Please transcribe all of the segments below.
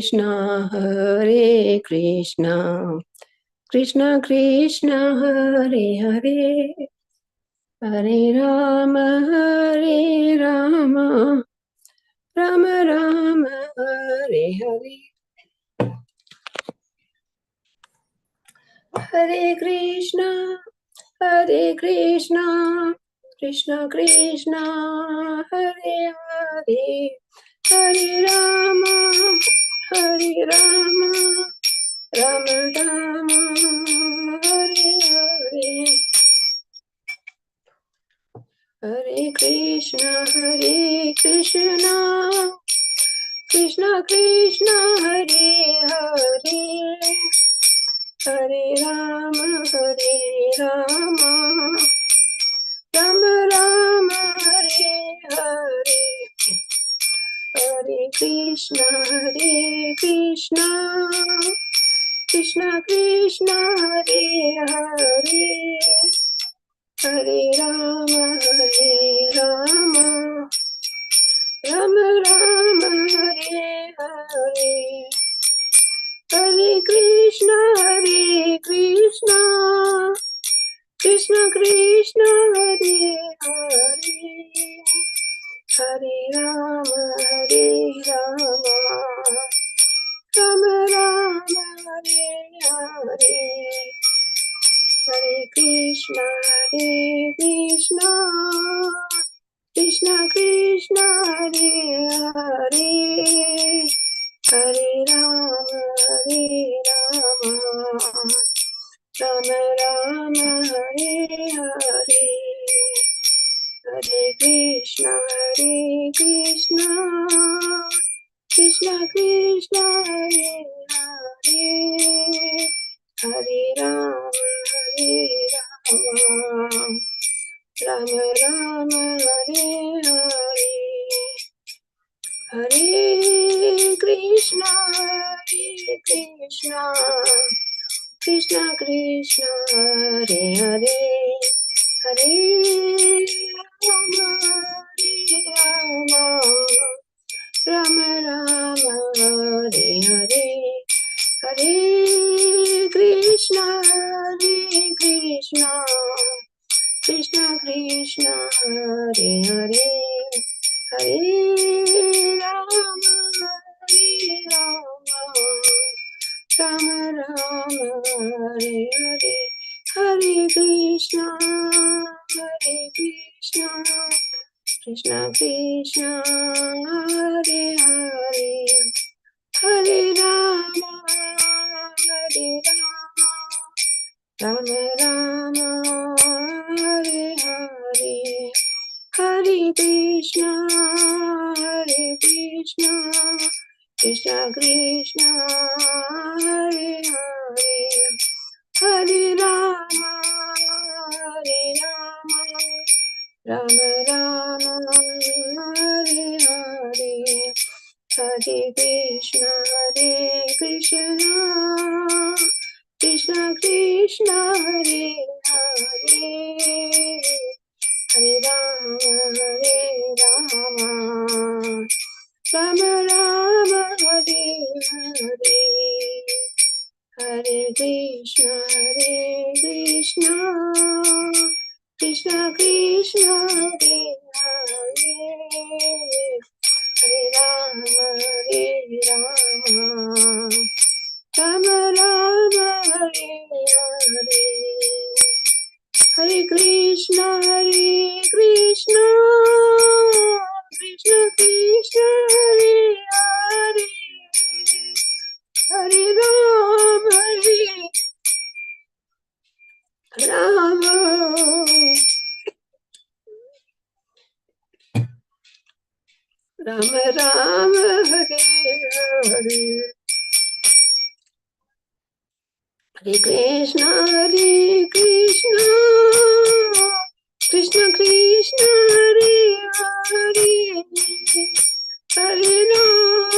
Krishna, Hare Krishna, Krishna Krishna, Hare Hare, Hare Rama, Hare Rama, Rama Rama, Hare Hare. Hare Krishna, Krishna Krishna, Hare Hare, Hare Rama, Rama Rama, Hare Hare. Hare Krishna, Krishna Krishna, Hare Hare, Hare Rama, Rama Rama, Hare Hare. Hare Krishna, Krishna Krishna, Hare Hare, Hare Rama, Rama Rama, Hare Hare. Hare Krishna, Krishna Krishna, Hare Hare, Hare Rama, Rama Rama, Hare Hare. Hare Krishna, Krishna Krishna, Hare Hare, Hare Rama, Rama Rama, Hare Hare. Hare Krishna, Krishna Krishna, Hare Hare, Hare Rama, Rama Rama, Hare Hare. Hare Krishna, Krishna Krishna, Hare Hare, Hare Rama, Rama Rama, Hare Hare. Hare Krishna, Krishna Krishna, Hare Hare, Hare Rama, Rama Rama, Hare Hare. Hare Krishna, Krishna Krishna, Hare Hare, Hare Rama, Rama Rama, Hare Hare. Hare Krishna, Krishna Krishna, Hare Hare, Hare Rama, Rama Rama, Hare Hare. Hare Krishna, Krishna Krishna, Hare Hare, Hare Rama, Rama Rama, Hare Hare. Hare Krishna, Krishna Krishna, Hare Hare, Hare Rama, Rama Rama, Hare Hare. Hare Krishna, Krishna Krishna, Hare Hare, Hare Rama, Rama Rama, Hare Hare. Hare Krishna, Krishna Krishna, Hare Hare, Hare Rama.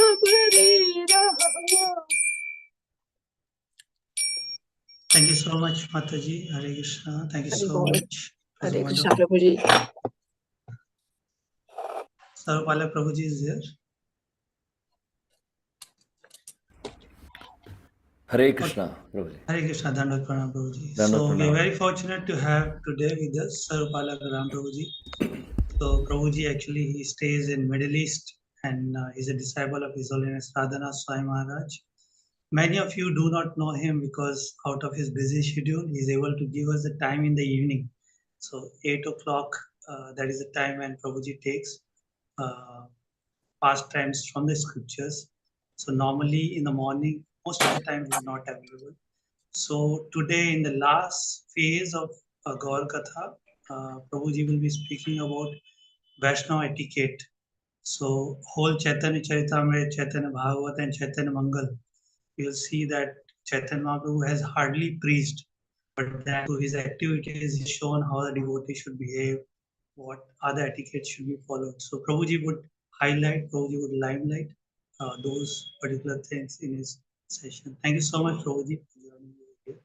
Thank you so much, Mataji. Hare Krishna. Thank you so much. Hare Krishna, Prabhuji. Sarvapalaka Prabhuji is there. Hare Krishna, Prabhuji. Hare Krishna, Dandavat Pranam Prabhuji. Dandavat So we are Pranam. very fortunate to have today with us Sarvapalaka Ram Prabhuji. So Prabhuji actually he stays in Middle East and is a disciple of His Holiness Radhana Swami Maharaj. Many of you do not know him because out of his busy schedule, he is able to give us the time in the evening. So 8 o'clock, that is the time when Prabhuji takes uh, pastimes from the scriptures. So normally in the morning, most of the time we are not available. So today in the last phase of Gaur Katha, Prabhuji will be speaking about Vaishnav etiquette. So whole Chaitanya Charitamrita, Chaitanya Bhagavat and Chaitanya Mangal, you'll see that Chaitanya Mahaprabhu has hardly preached, but then through his activities he's shown how the devotee should behave, what other etiquettes should be followed. So Prabhuji would highlight, Prabhuji would limelight those particular things in his session. Thank you so much, Prabhuji, for joining me here.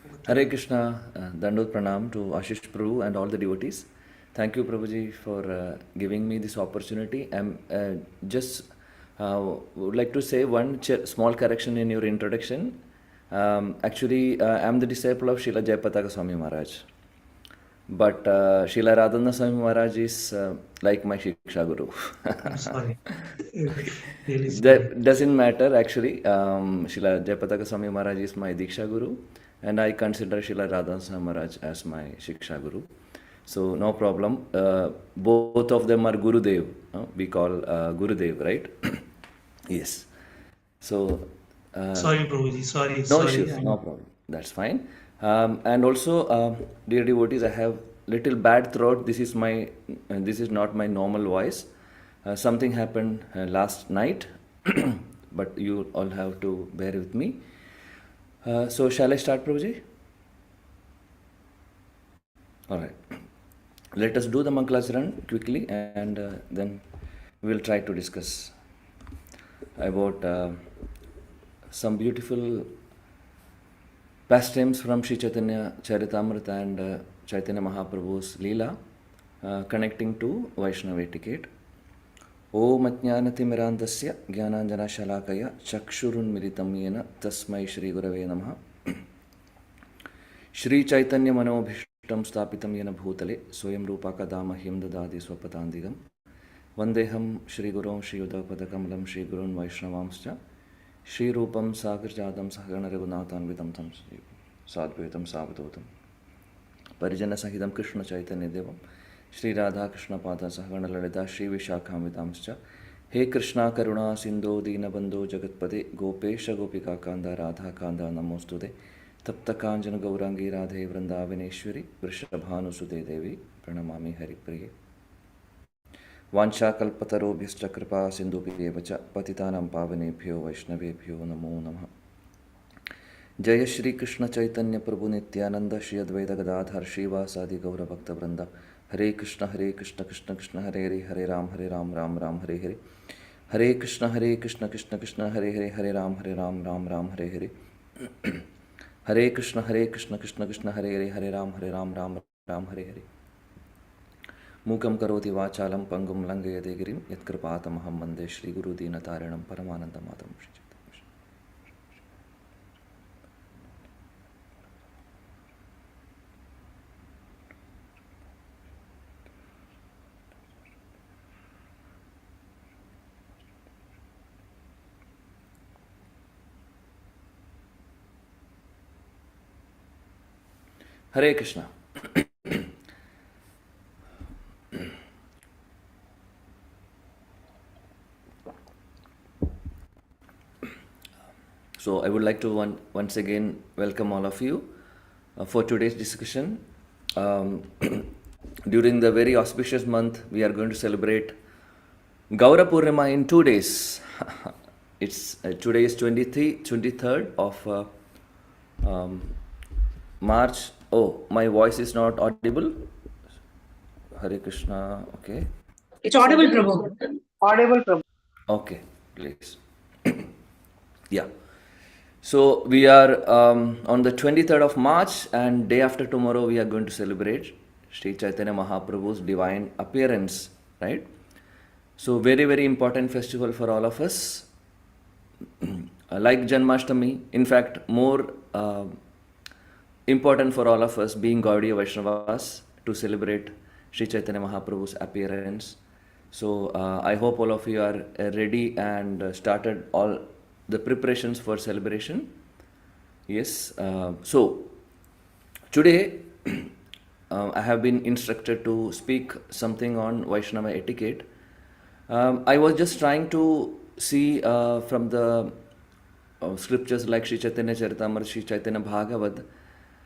Over to Hare you. Krishna, Dandavat Pranam to Ashish Prabhu and all the devotees. Thank you, Prabhuji, for giving me this opportunity. I'm just would like to say one small correction in your introduction. Actually, I'm the disciple of Srila Jayapataka Swami Maharaj. But Srila Radhana Swami Maharaj is like my Shiksha Guru. I'm sorry. Really sorry. That doesn't matter actually. Srila Jayapataka Swami Maharaj is my Diksha Guru, and I consider Srila Radha Swami Maharaj as my Shiksha Guru. So no problem. Both of them are Gurudev. We call Gurudev, right? Yes. So Sorry, Prabhuji. Sorry, no sorry. issues, no problem. That's fine. And also, dear devotees, I have little bad throat. This is not my normal voice. Something happened last night, but you all have to bear with me. So, shall I start, Prabhuji? All right. Let us do the Mangalasran quickly, and then we will try to discuss about some beautiful pastimes from Sri Chaitanya Charitamrita and Chaitanya Mahaprabhu's Leela connecting to Vaishnava etiquette. Om Ajnanatimirandasya Jnananjana Shalakaya Chakshurunmilitam Yena Tasmai Shri Gurave Namaha Shri Chaitanya Manobhishtam Stapitam Yena Bhutale Soyam Rupaka Damahim Dadadi Swapatandigam Vandeham Shri Gurum Shri Udapadakamalam Shri Gurun Vaishnavamscha Shri Rupam Sagar Jadam Sahagana Raghunathan Vidam Tam Sadhvetam Savadotam Parijana Sahidam Krishna Chaitanya Devam Shri Radha Krishna Pada Sahagana Lalita Shri Vishakham Vidamscha He Krishna Karuna Sindhu Dina Bandhu Jagatpate Gopesha Gopika Kanda Radha Kanda Namostude Tapta Kanjana Gaurangi Radhe Vrindavaneshwari Vrishabhanu Sude Devi Pranamami Hari Priye वाञ्छाकल्पतरुभ्यश्च कृपा सिन्धुभ्येव च पतितानां पावनेभ्यो वैष्णवेभ्यो नमो नमः जय श्री कृष्ण चैतन्य प्रभु नित्यानंद श्री अद्वैत गदाधर श्रीवासादि गौरभक्तवृंद हरे कृष्ण कृष्ण कृष्ण हरे राम राम राम हरे हरे कृष्ण कृष्ण कृष्ण हरे राम राम हरे हरे कृष्ण कृष्ण कृष्ण हरे राम राम हरे मूकं करोति वाचालं पंगुं लंघयते गिरिं यत्कृपातमहं वन्दे श्रीगुरुदीनतारिणं परमानन्दमातरं श्रीचैतन्यम्। हरे Krishna. So I would like to once again welcome all of you for today's discussion. During the very auspicious month, we are going to celebrate Gaura Purnima in 2 days. Today is 23rd of March. Oh, my voice is not audible. Hare Krishna. Okay. It's audible, Prabhu. Audible, Prabhu. Okay, please. Yeah. So we are on the 23rd of March, and day after tomorrow we are going to celebrate Sri Chaitanya Mahaprabhu's divine appearance, right? So very important festival for all of us. like Janmashtami, in fact, more important for all of us, being Gaudiya Vaishnavas, to celebrate Sri Chaitanya Mahaprabhu's appearance. So I hope all of you are ready and started all the preparations for celebration. Yes. So today I have been instructed to speak something on Vaishnava etiquette. I was just trying to see from the scriptures like Sri Chaitanya Charitamrita, Sri Chaitanya Bhagavad.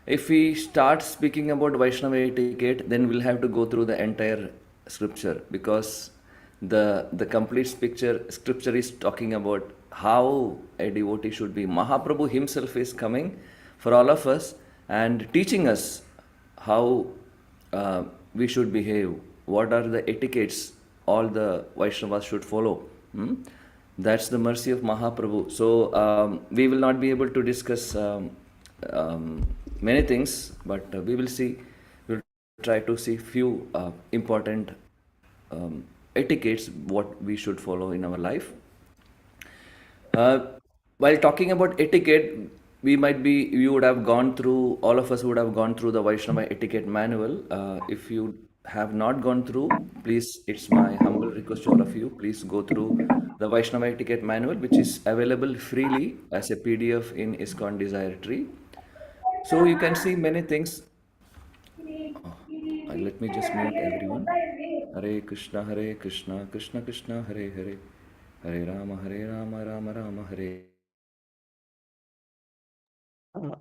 If we start speaking about Vaishnava etiquette, then we'll have to go through the entire scripture, because the complete scripture is talking about how a devotee should be. Mahaprabhu himself is coming for all of us and teaching us how we should behave, what are the etiquettes all the Vaishnavas should follow. That's the mercy of Mahaprabhu. So we will not be able to discuss many things, but we will see. We'll try to see few important etiquettes what we should follow in our life. While talking about etiquette, you would have gone through, all of us would have gone through the Vaishnava etiquette manual. If you have not gone through, please, it's my humble request to all of you, please go through the Vaishnava etiquette manual, which is available freely as a PDF in ISKCON Desire Tree. So you can see many things. Let me just mute everyone. Hare Krishna, Krishna Krishna, Hare Hare, Hare Rama, Rama Rama, Hare.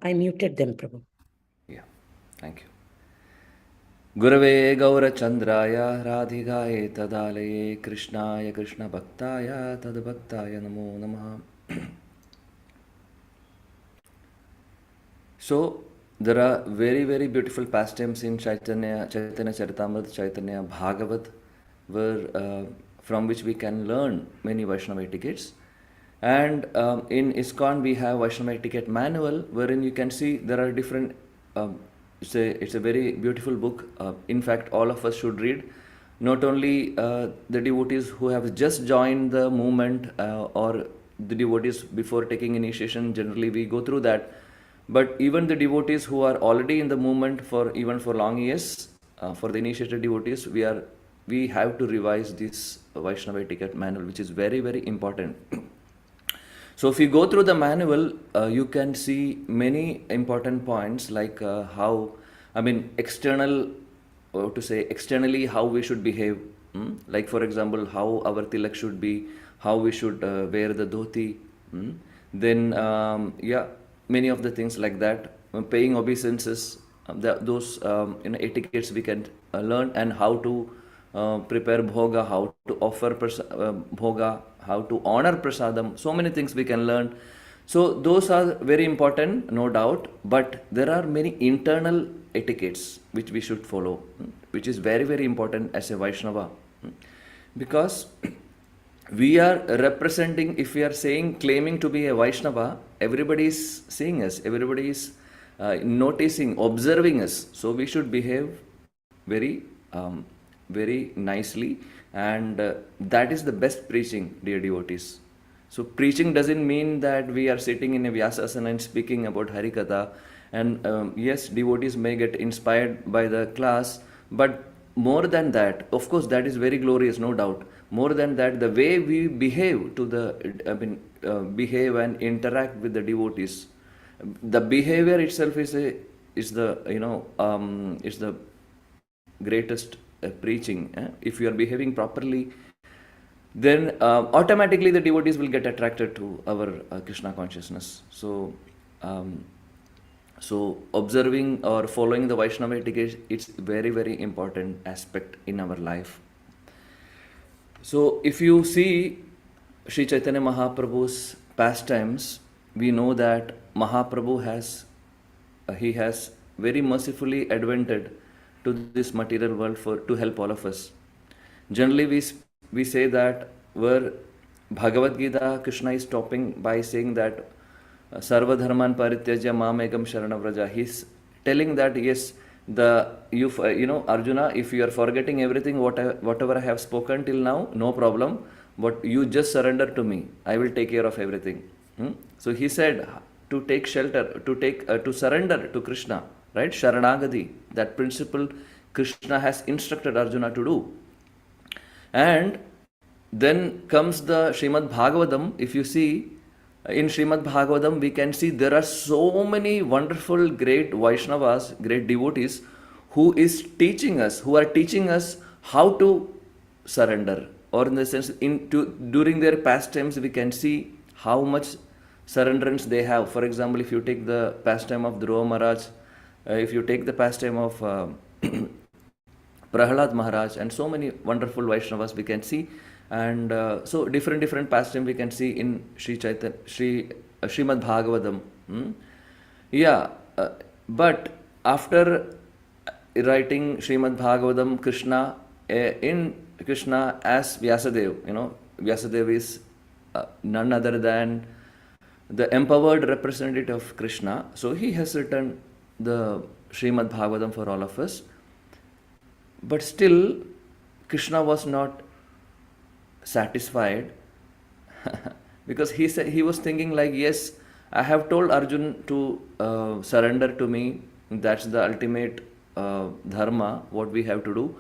I muted them, Prabhu. Yeah, thank you. Gurave Gaura Chandraya Radhigaya Tadalaye Krishnaya Krishna Bhaktaya Tadbhaktaya Namo Namaha. So there are very, very beautiful pastimes in Chaitanya Charitamrita, Chaitanya Bhagavad, where from which we can learn many Vaishnava etiquettes. And in ISKCON we have Vaishnava etiquette manual, wherein you can see there are different. It's a very beautiful book. In fact, all of us should read. Not only the devotees who have just joined the movement or the devotees before taking initiation. Generally, we go through that. But even the devotees who are already in the movement for long years, for the initiated devotees, we have to revise this Vaishnava etiquette manual, which is very, very important. So if you go through the manual, you can see many important points, like externally how we should behave. Like for example, how our tilak should be, how we should wear the dhoti. Then many of the things like that, paying obeisances, those etiquettes we can learn, and how to prepare bhoga, how to offer bhoga, how to honor prasadam. So many things we can learn. So those are very important, no doubt. But there are many internal etiquettes which we should follow, which is very, very important as a Vaishnava, because we are representing, if we are claiming to be a Vaishnava, everybody is seeing us, everybody is noticing, observing us. So we should behave very, very nicely, and that is the best preaching, dear devotees. So preaching doesn't mean that we are sitting in a Vyasasana and speaking about Harikatha. And yes, devotees may get inspired by the class, but more than that, of course, that is very glorious, no doubt. More than that, the way we behave behave and interact with the devotees, the behavior itself is the greatest preaching. If you are behaving properly, then automatically the devotees will get attracted to our Krishna consciousness. So observing or following the Vaishnava etiquette, it's very, very important aspect in our life. So if you see Sri Chaitanya Mahaprabhu's pastimes, we know that Mahaprabhu has very mercifully advented to this material world to help all of us. Generally, we say that where Bhagavad Gita, Krishna is stopping by saying that Sarva Dharman Parityajya Mamekam Sharanavraja. He's telling that yes, Arjuna, if you are forgetting everything, whatever I have spoken till now, no problem. But you just surrender to me. I will take care of everything. So he said to take shelter, to surrender to Krishna, right? Sharanagati, that principle Krishna has instructed Arjuna to do. And then comes the Srimad Bhagavatam. If you see in Srimad Bhagavatam, we can see there are so many wonderful, great Vaishnavas, great devotees who are teaching us how to surrender. Or in the sense, during their pastimes, we can see how much surrenderance they have. For example, if you take the pastime of Dhruva Maharaj, if you take the pastime of Prahlad Maharaj, and so many wonderful Vaishnavas we can see, and so different pastimes we can see in Srimad Bhagavatam. Yeah, but after writing Srimad Bhagavatam, Krishna as Vyasadeva, Vyasadeva is none other than the empowered representative of Krishna. So he has written the Srimad Bhagavatam for all of us. But still, Krishna was not satisfied because he was thinking like, yes, I have told Arjun to surrender to me. That's the ultimate dharma, what we have to do.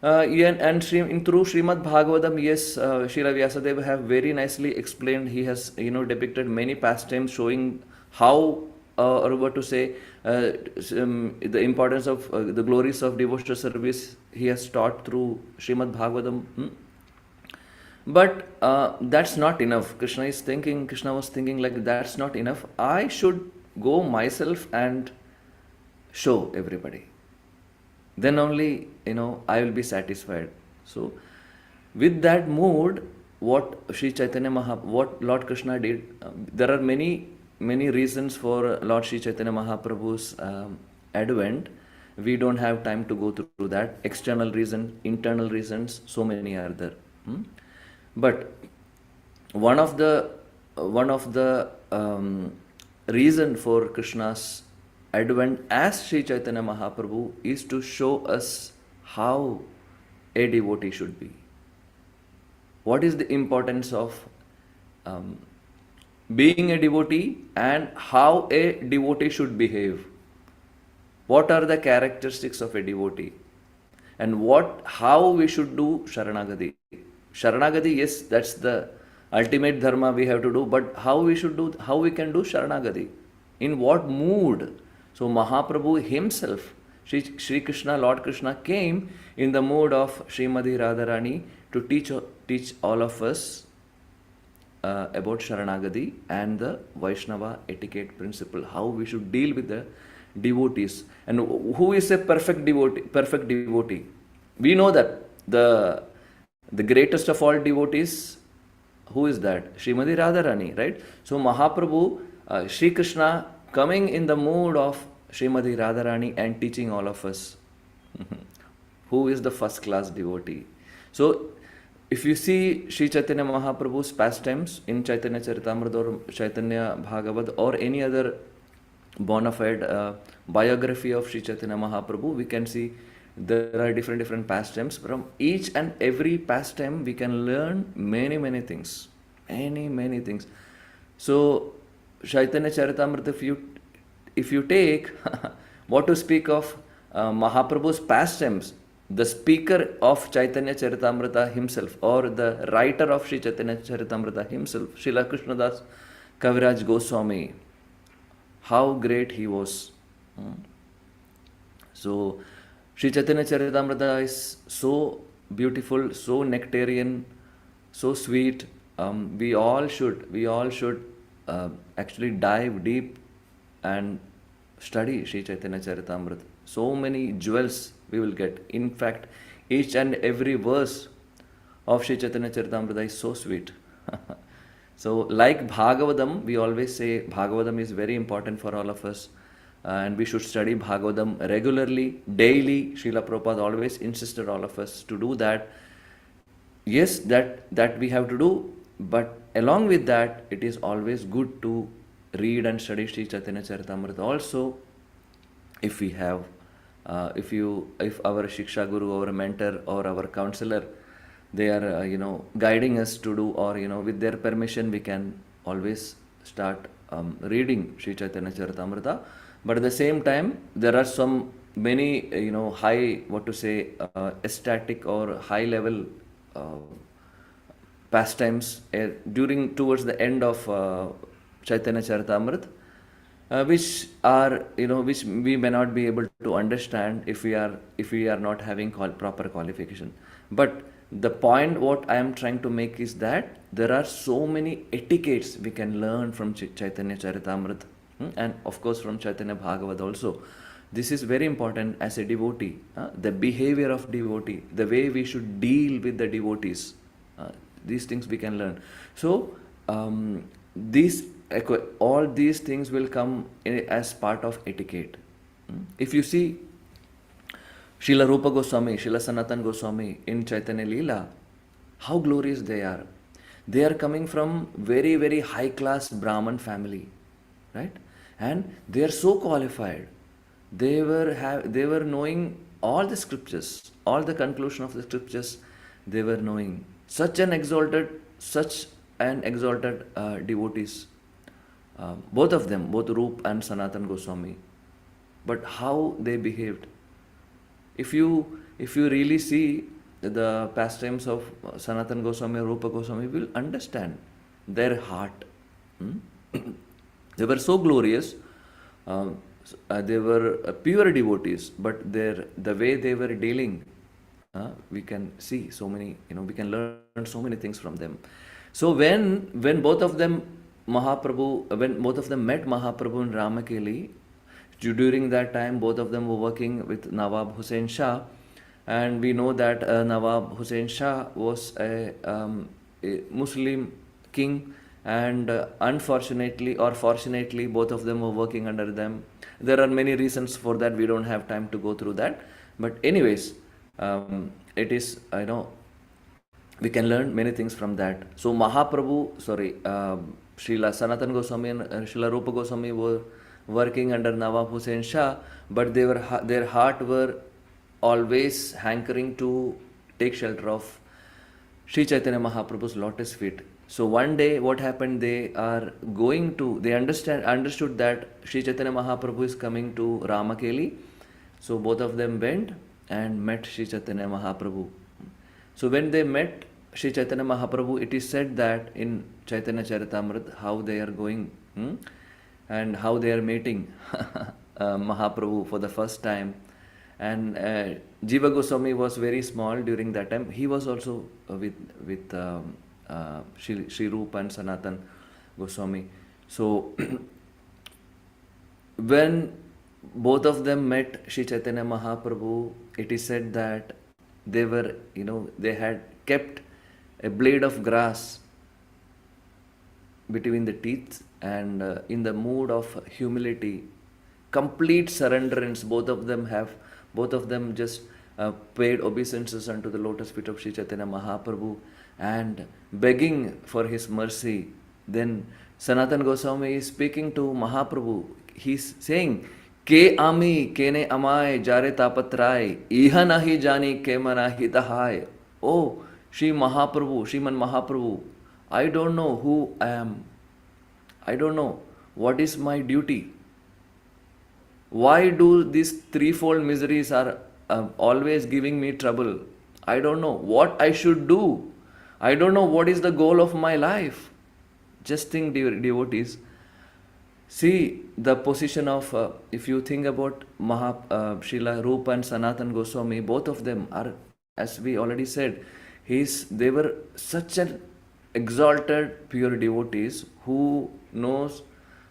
Through Srimad Bhagavatam, yes, Srila Vyasadeva have very nicely explained. He has, depicted many pastimes showing how, or what to say, the importance of the glories of devotional service. He has taught through Srimad Bhagavatam. But that's not enough. Krishna was thinking like, that's not enough. I should go myself and show everybody. Then only, I will be satisfied. So, with that mood, what Lord Krishna did, there are many reasons for Lord Sri Chaitanya Mahaprabhu's advent. We don't have time to go through that. External reasons, internal reasons, so many are there. But one of the reason for Krishna's advent as Sri Chaitanya Mahaprabhu is to show us how a devotee should be. What is the importance of being a devotee and how a devotee should behave? What are the characteristics of a devotee? And how we should do Sharanagati. Sharanagati, yes, that's the ultimate dharma we have to do, but how we can do Sharanagati? In what mood? So Mahaprabhu himself, Shri Krishna, Lord Krishna, came in the mood of Srimati Radharani to teach all of us about Sharanagati and the Vaishnava etiquette principle, how we should deal with the devotees. And who is a perfect devotee? We know that the greatest of all devotees, who is that? Srimati Radharani, right? So Mahaprabhu, Shri Krishna, coming in the mood of Srimati Radharani and teaching all of us who is the first class devotee. So if you see Sri Chaitanya Mahaprabhu's pastimes in Chaitanya Charitamrita or Chaitanya Bhagavat or any other bona fide biography of Sri Chaitanya Mahaprabhu, we can see there are different pastimes. From each and every pastime we can learn many things. Many things. So Chaitanya Charitamrita, if you take what to speak of Mahaprabhu's pastimes, the speaker of Chaitanya Charitamrita himself, or the writer of Sri Chaitanya Charitamrita himself, Srila Krishnadas Kaviraj Goswami, how great he was. So Sri Chaitanya Charitamrita is so beautiful, so nectarian, so sweet. We all should actually dive deep and study Sri Chaitanya Charitamrita. So many jewels we will get. In fact, each and every verse of Sri Chaitanya Charitamrita is so sweet. So like Bhagavatam, we always say Bhagavatam is very important for all of us. And we should study Bhagavatam regularly, daily. Srila Prabhupada always insisted all of us to do that. Yes, that we have to do, but along with that, it is always good to read and study Sri Chaitanya Charitamrita. Also, if we have, if our Shiksha Guru, our mentor, or our counselor, they are, guiding us to do, or, with their permission, we can always start reading Sri Chaitanya Charitamrita. But at the same time, there are some many, high, ecstatic or high level pastimes towards the end of Chaitanya Charitamrita, which are, which we may not be able to understand if we are not having proper qualification. But the point what I am trying to make is that there are so many etiquettes we can learn from Chaitanya Charitamrita, and of course from Chaitanya Bhagavad also. This is very important as a devotee, the behavior of devotee, the way we should deal with the devotees. These things we can learn. So all these things will come as part of etiquette. If you see Srila Rupa Goswami, Srila Sanatan Goswami in Chaitanya Leela, how glorious they are. They are coming from very, very high class Brahman family, right? And they are so qualified. They were knowing all the scriptures, all the conclusion of the scriptures they were knowing. Such an exalted devotees. Both of them, both Rup and Sanatan Goswami. But how they behaved. If you really see the pastimes of Sanatan Goswami, Rupa Goswami, you will understand their heart. They were so glorious. They were pure devotees, but the way they were dealing, we can see so many, we can learn so many things from them. So when both of them met Mahaprabhu in Ramakeli, during that time both of them were working with Nawab Hussain Shah, and we know that Nawab Hussain Shah was a Muslim king, and unfortunately or fortunately both of them were working under them. There are many reasons for that, we don't have time to go through that, but anyways, it is, we can learn many things from that. So Srila Sanatan Goswami and Srila Rupa Goswami were working under Nawab Hussain Shah, but their heart were always hankering to take shelter of Sri Chaitanya Mahaprabhu's lotus feet. So one day what happened, they understood that Sri Chaitanya Mahaprabhu is coming to Ramakeli. So both of them went and met Sri Chaitanya Mahaprabhu. So when they met Sri Chaitanya Mahaprabhu, it is said that in Chaitanya Charitamrita how they are going and how they are meeting Mahaprabhu for the first time. And Jiva Goswami was very small during that time. He was also with Sri Rupa and Sanatan Goswami. So when both of them met Sri Chaitanya Mahaprabhu, it is said that they had kept a blade of grass between the teeth, and in the mood of humility, complete surrenderance, both of them just paid obeisances unto the lotus feet of Sri Chaitanya Mahaprabhu and begging for his mercy. Then Sanatan Goswami is speaking to Mahaprabhu. He's saying, Ke ami kene amai jare tapatrai iha nahi jani ke manahi tahai. Oh, Shriman Mahaprabhu, I don't know who I am. I don't know what is my duty. Why do these threefold miseries are always giving me trouble? I don't know what I should do. I don't know what is the goal of my life. Just think, devotees. See the position of, if you think about Srila Rupa and Sanatan Goswami, both of them are, as we already said, they were such an exalted pure devotees who knows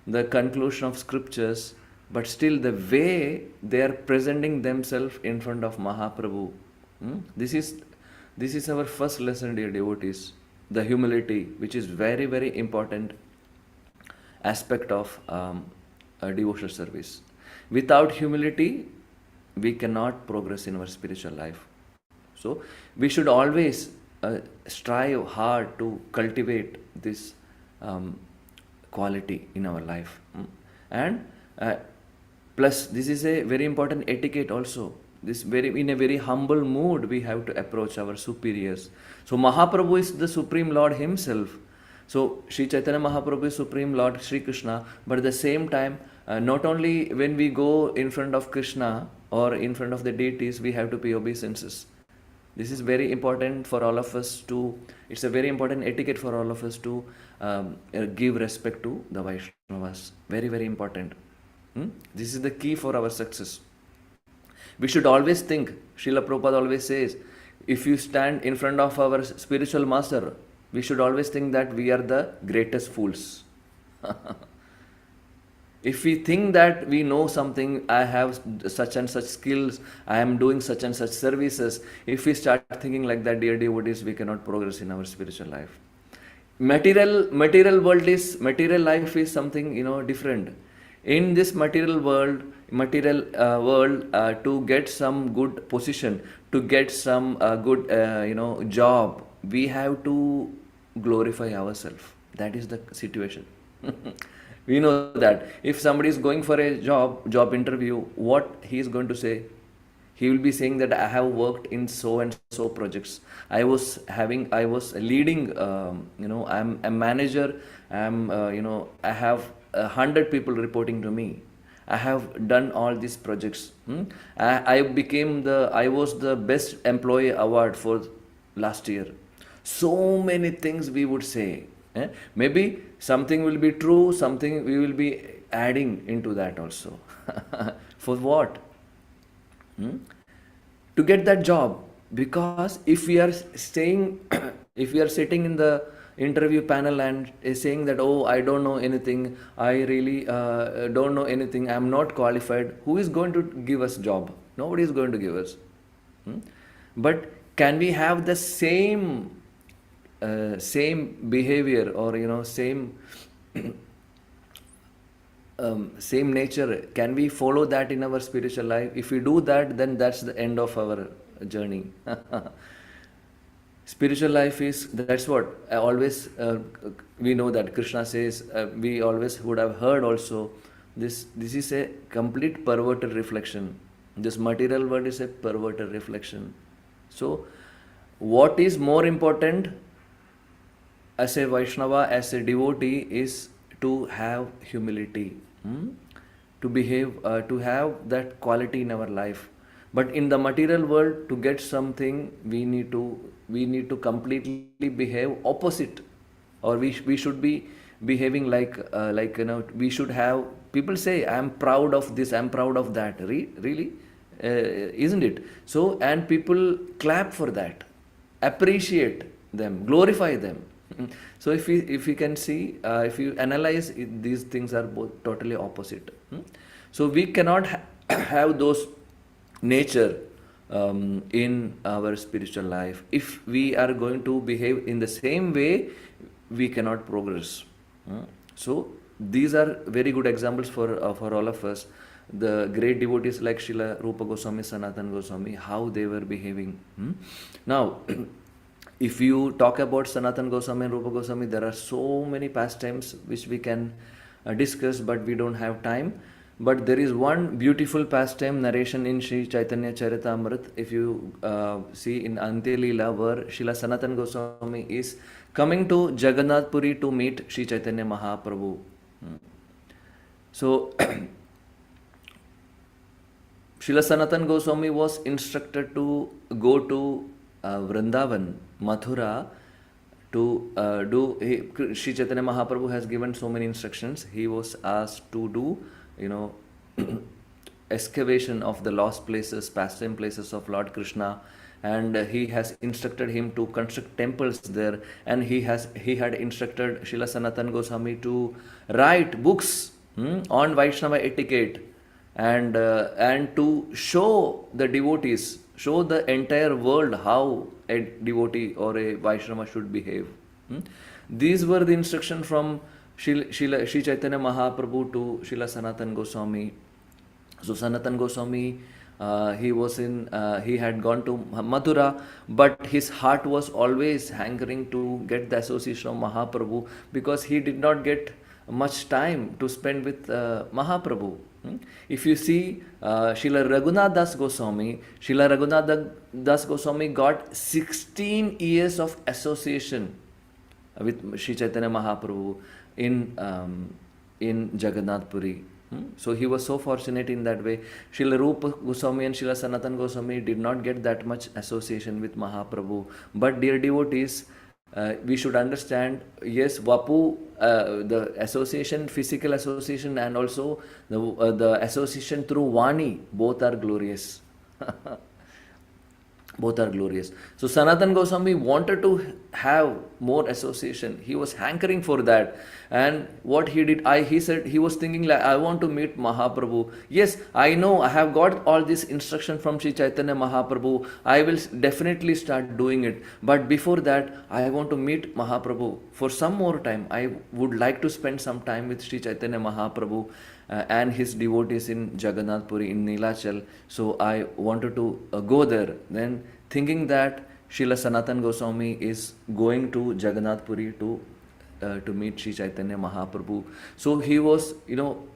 the conclusion of scriptures, but still the way they are presenting themselves in front of Mahaprabhu. This is our first lesson, dear devotees. The humility, which is very, very important aspect of devotional service. Without humility, we cannot progress in our spiritual life. So we should always strive hard to cultivate this quality in our life. And plus, this is a very important etiquette also. In a very humble mood, we have to approach our superiors. So Mahaprabhu is the Supreme Lord himself. So Sri Chaitanya Mahaprabhu is Supreme Lord Sri Krishna, but at the same time, not only when we go in front of Krishna or in front of the deities, we have to pay obeisances. This is very important for all of us to, it's a very important etiquette for all of us to give respect to the Vaishnavas. Very, very important. This is the key for our success. We should always think, Srila Prabhupada always says, if you stand in front of our spiritual master, we should always think that we are the greatest fools. If we think that we know something, I have such and such skills, I am doing such and such services, if we start thinking like that, dear devotees, we cannot progress in our spiritual life. Material life is something, different. In this material world, to get some good position, to get some good, job, we have to glorify ourselves. That is the situation. We know that if somebody is going for a job interview, what he is going to say? He will be saying that I have worked in so and so projects. I was leading, I'm a manager, I have 100 people reporting to me. I have done all these projects. I was the best employee award for last year. So many things we would say. Maybe something will be true, something we will be adding into that also. For what? To get that job. Because if we are staying, if we are sitting in the interview panel and is saying that, oh, I don't know anything, I really don't know anything, I am not qualified, who is going to give us job? Nobody is going to give us. But can we have the same behavior or same same nature? Can we follow that in our spiritual life? If we do that, then that's the end of our journey. Spiritual life is, that's what I always, we know that Krishna says, we always would have heard also, this is a complete perverted reflection. This material world is a perverted reflection. So, what is more important as a Vaishnava, as a devotee, is to have humility, to behave, to have that quality in our life. But in the material world, to get something, we need to completely behave opposite, or we should be behaving like we should have. People say, "I am proud of this, I am proud of that." Really, isn't it? So, and people clap for that, appreciate them, glorify them. So, if we can see, if you analyze, these things are both totally opposite. So, we cannot have those nature in our spiritual life. If we are going to behave in the same way, we cannot progress. So these are very good examples for all of us. The great devotees like Srila Rupa Goswami, Sanatana Goswami, how they were behaving. Now, if you talk about Sanatana Goswami and Rupa Goswami, there are so many pastimes which we can discuss, but we don't have time. But there is one beautiful pastime narration in Sri Chaitanya Charitamrita. If you see in Ante Leela, where Srila Sanatana Goswami is coming to Jagannath Puri to meet Sri Chaitanya Mahaprabhu. So, Srila Sanatana Goswami was instructed to go to Vrindavan, Mathura, to Sri Chaitanya Mahaprabhu has given so many instructions. He was asked to do, excavation of the lost places, pastime places of Lord Krishna, and he has instructed him to construct temples there, and he had instructed Srila Sanatana Goswami to write books on Vaishnava etiquette, and to show the devotees, show the entire world how a devotee or a Vaishnava should behave. These were the instructions from Sri Chaitanya Mahaprabhu to Srila Sanatana Goswami. So Sanatana Goswami, he had gone to Mathura, but his heart was always hankering to get the association of Mahaprabhu, because he did not get much time to spend with Mahaprabhu. If you see Srila Raghunath Das Goswami, Srila Raghunath Das Goswami got 16 years of association with Sri Chaitanya Mahaprabhu in Jagannath Puri. So he was so fortunate in that way. Srila Rupa Goswami and Srila Sanatan Goswami did not get that much association with Mahaprabhu. But dear devotees, we should understand, yes, Vapu, the association, physical association, and also the association through Vani, both are glorious. Both are glorious. So Sanatan Goswami wanted to have more association. He was hankering for that. And what he did, he said, he was thinking like, I want to meet Mahaprabhu. Yes, I know, I have got all this instruction from Sri Chaitanya Mahaprabhu. I will definitely start doing it. But before that, I want to meet Mahaprabhu. For some more time, I would like to spend some time with Sri Chaitanya Mahaprabhu and his devotees in Jagannath Puri, in Nilachal. So I wanted to go there. Then thinking that Srila Sanatan Goswami is going to Jagannath Puri to meet Sri Chaitanya Mahaprabhu. So he was, we know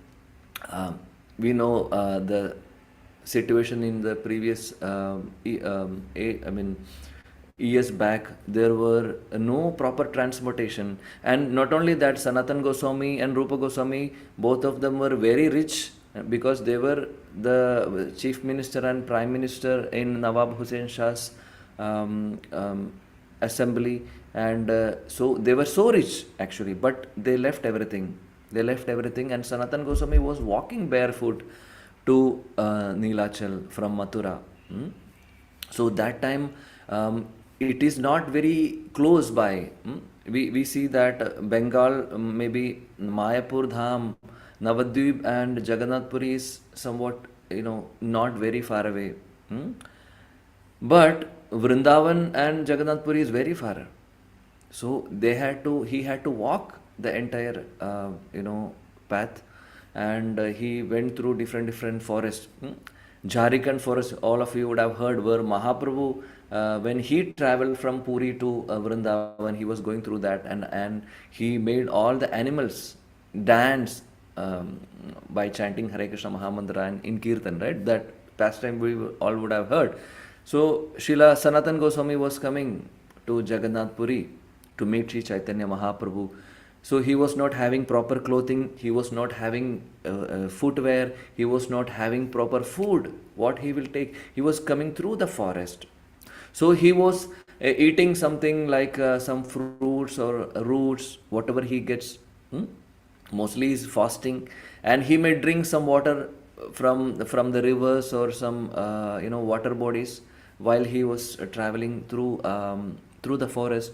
the situation in the previous, years back, there were no proper transportation. And not only that, Sanatan Goswami and Rupa Goswami, both of them were very rich because they were the chief minister and prime minister in Nawab Hussain Shah's assembly. And so they were so rich actually, but they left everything. They left everything, and Sanatan Goswami was walking barefoot to Nilachal from Mathura. So that time, it is not very close by. We see that Bengal, maybe Mayapur Dham, Navadvip and Jagannath Puri is somewhat, not very far away. But Vrindavan and Jagannath Puri is very far. So he had to walk the entire, path, and he went through different forests. Jharkhand forest, all of you would have heard, where Mahaprabhu, when he traveled from Puri to Vrindavan, he was going through that, and he made all the animals dance by chanting Hare Krishna Mahamantra and in Kirtan, right? That pastime we all would have heard. So Srila Sanatan Goswami was coming to Jagannath Puri to meet Sri Chaitanya Mahaprabhu. So he was not having proper clothing, he was not having footwear, he was not having proper food. What he will take? He was coming through the forest. So he was eating something like some fruits or roots, whatever he gets. Mostly he is fasting, and he may drink some water from the rivers or some water bodies while he was traveling through the forest.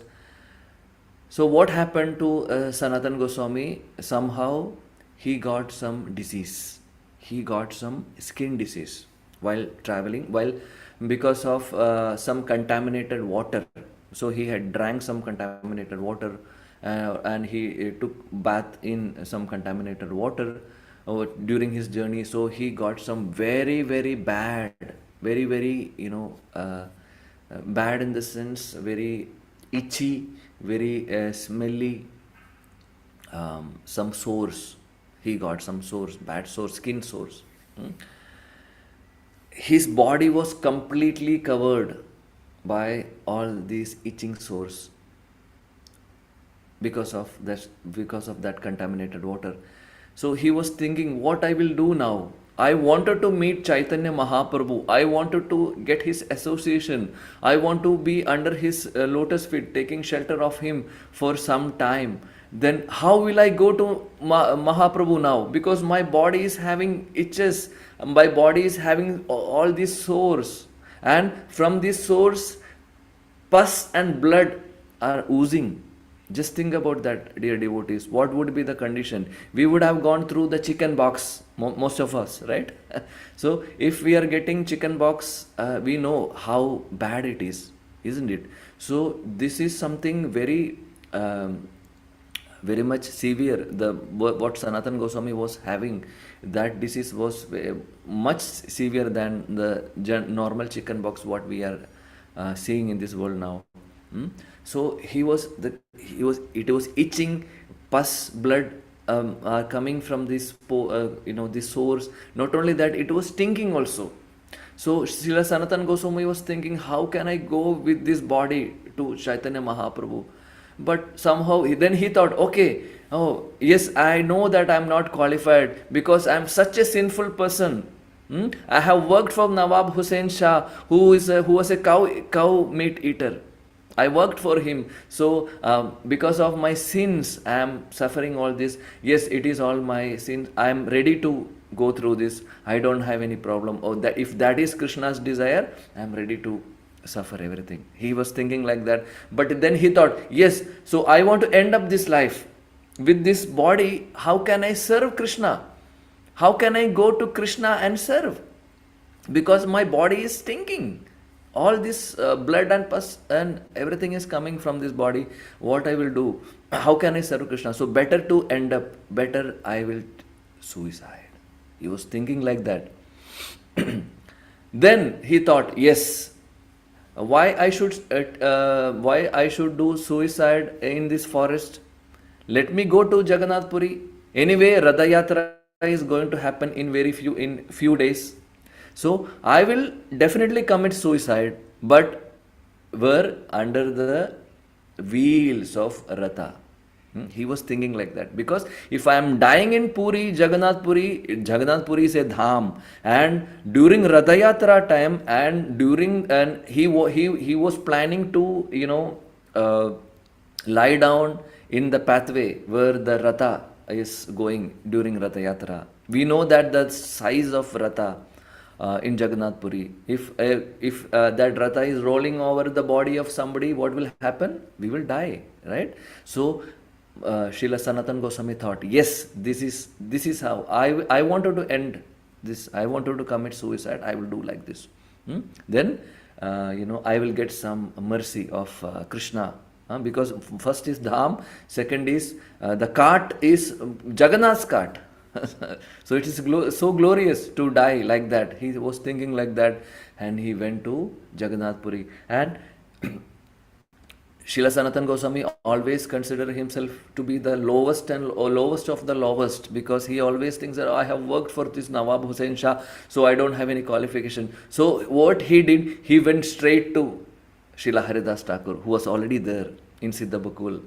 So what happened to Sanatan Goswami? Somehow he got some disease. He got some skin disease while traveling, because of some contaminated water. So he had drank some contaminated water, and he took bath in some contaminated water during his journey. So he got some very, very bad, very, very, bad in the sense, very itchy, very smelly, some sores. He got some sores, bad sores, skin sores. His body was completely covered by all these itching sores because of that contaminated water. So he was thinking, what I will do now? I wanted to meet Chaitanya Mahaprabhu. I wanted to get his association. I want to be under his lotus feet, taking shelter of him for some time. Then how will I go to Mahaprabhu now? Because my body is having itches. My body is having all these sores. And from these sores, pus and blood are oozing. Just think about that, dear devotees. What would be the condition? We would have gone through the chicken box, most of us, right? So if we are getting chicken box, we know how bad it is, isn't it? So this is something very, very much severe. What Sanatan Goswami was having, that disease was much severe than the normal chicken box what we are seeing in this world now. So it was itching, pus, blood are coming from this these sores. Not only that, it was stinking also. So Srila Sanatan Goswami was thinking, how can I go with this body to Chaitanya Mahaprabhu? But somehow then he thought, okay, oh yes, I know that I'm not qualified because I'm such a sinful person. I have worked for Nawab Hussain Shah, who was a cow meat eater. I worked for him. So because of my sins, I am suffering all this. Yes, it is all my sins. I am ready to go through this. I don't have any problem. Or that if that is Krishna's desire, I am ready to suffer everything. He was thinking like that. But then he thought, yes, so I want to end up this life with this body. How can I serve Krishna? How can I go to Krishna and serve? Because my body is stinking. All this blood and pus and everything is coming from this body. What I will do? How can I serve Krishna? So better to end up, better I will suicide. He was thinking like that. Then he thought, yes, why I should do suicide in this forest? Let me go to Jagannath Puri. Anyway, Ratha Yatra is going to happen in few days. So I will definitely commit suicide, but were under the wheels of Ratha. He was thinking like that, because if I am dying in Puri, Jagannath Puri is a dham, and during Ratha Yatra time and he was planning to lie down in the pathway where the Ratha is going during Ratha Yatra. We know that the size of Ratha in Jagannath Puri. If that Ratha is rolling over the body of somebody, what will happen? We will die, right? So Srila Sanatana Goswami thought, yes, this is how I wanted to end this. I wanted to commit suicide. I will do like this. Then I will get some mercy of Krishna. Because first is Dham, second is the cart is Jagannath's cart. So it is so glorious to die like that. He was thinking like that, and he went to Jagannath Puri. And Srila Sanatana Goswami always considered himself to be the lowest of the lowest, because he always thinks that I have worked for this Nawab Hussain Shah, so I don't have any qualification. So what he did, he went straight to Srila Haridas Thakur, who was already there in Siddhabakul.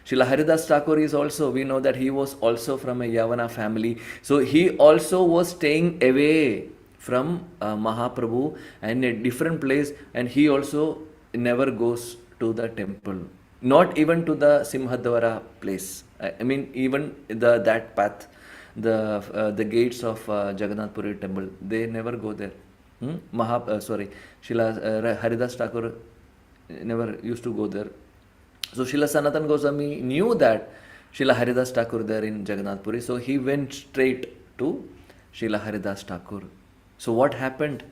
Srila Haridas Thakur is also, we know that he was also from a Yavana family. So he also was staying away from Mahaprabhu and a different place, and he also never goes to the temple, not even to the Simhadwara place. I mean, even that path, the gates of Jagannath Puri temple, they never go there. Srila Haridas Thakur never used to go there. So Srila Sanatana Goswami knew that Srila Haridas Thakur there in Jagannath Puri, so he went straight to Srila Haridas Thakur. So what happened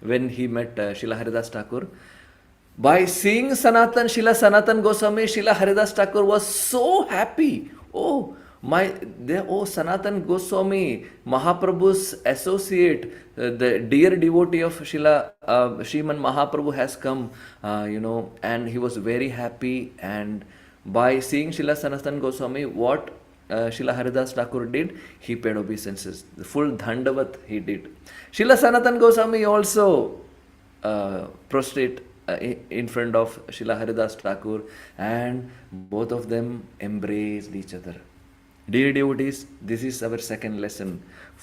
when he met Srila Haridas Thakur? By seeing Srila Sanatana Goswami, Srila Haridas Thakur was so happy. Oh, Sanatana Goswami, Mahaprabhu's associate, the dear devotee of Sriman Mahaprabhu has come, and he was very happy. And by seeing Srila Sanatana Goswami, what Srila Haridas Thakur did, he paid obeisances. The full Dhandavat he did. Srila Sanatana Goswami also prostrate in front of Srila Haridas Thakur, and both of them embraced each other. Dear devotees, this is our second lesson.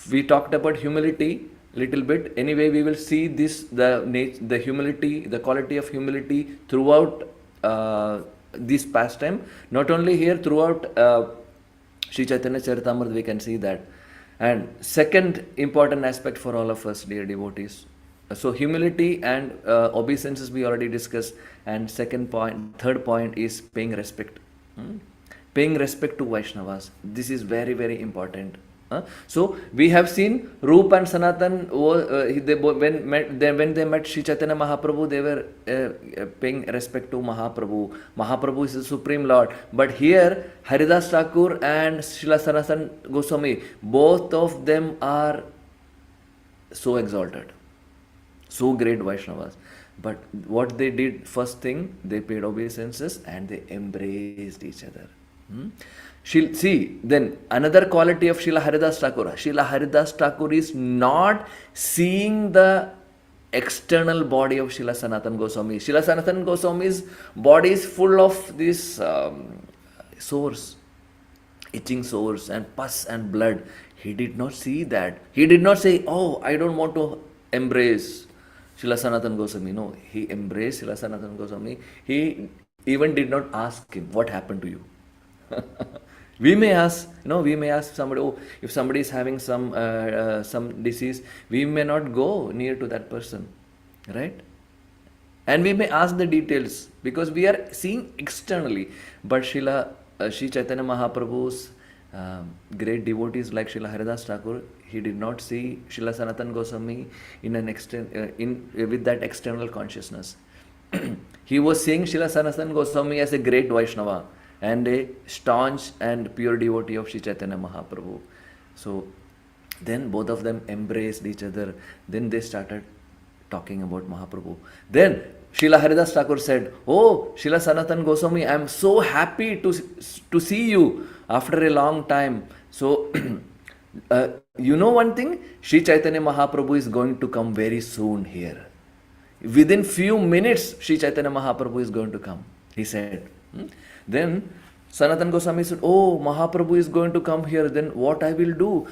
We talked about humility little bit. Anyway, we will see the humility, the quality of humility throughout this pastime. Not only here, throughout Sri Chaitanya Charitamrita we can see that. And second important aspect for all of us, dear devotees. So humility and obeisances we already discussed. And third point is paying respect. Paying respect to Vaishnavas. This is very, very important. So we have seen Rup and Sanatan, when they met Sri Chaitanya Mahaprabhu, they were paying respect to Mahaprabhu. Mahaprabhu is the Supreme Lord. But here, Haridas Thakur and Srila Sanatana Goswami, both of them are so exalted, so great Vaishnavas. But what they did, first thing, they paid obeisances and they embraced each other. See, then another quality of Srila Haridas Thakur. Srila Haridas Thakur is not seeing the external body of Srila Sanatana Goswami. Srila Sanatana Goswami's body is full of these sores, itching sores and pus and blood. He did not see that. He did not say, "Oh, I don't want to embrace Srila Sanatana Goswami." No, he embraced Srila Sanatana Goswami. He even did not ask him, "What happened to you?" We may ask, we may ask somebody, oh, if somebody is having some disease, we may not go near to that person, right? And we may ask the details because we are seeing externally. But Sri Chaitanya Mahaprabhu's great devotees like Srila Haridas Thakur, he did not see Srila Sanatana Goswami with that external consciousness. He was seeing Srila Sanatana Goswami as a great Vaishnava and a staunch and pure devotee of Sri Chaitanya Mahaprabhu. So then both of them embraced each other. Then they started talking about Mahaprabhu. Then Srila Haridas Thakur said, "Oh, Srila Sanatana Goswami, I am so happy to see you after a long time. So, you know one thing? Sri Chaitanya Mahaprabhu is going to come very soon here. Within few minutes, Sri Chaitanya Mahaprabhu is going to come," he said. Then Sanatana Goswami said, "Oh, Mahaprabhu is going to come here, then what I will do?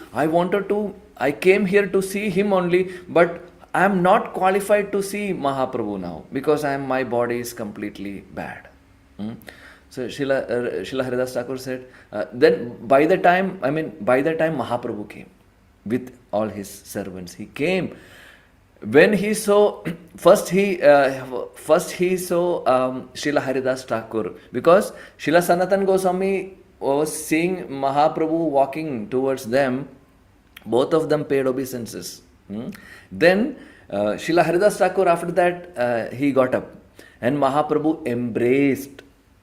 I came here to see him only, but I am not qualified to see Mahaprabhu now because my body is completely bad." So Srila Haridas Thakur said, then by the time Mahaprabhu came with all his servants, he came. When he saw, first he saw Srila Haridas Thakur, because Srila Sanatana Goswami was seeing Mahaprabhu walking towards them. Both of them paid obeisances. Then Srila Haridas Thakur, after that, he got up and Mahaprabhu embraced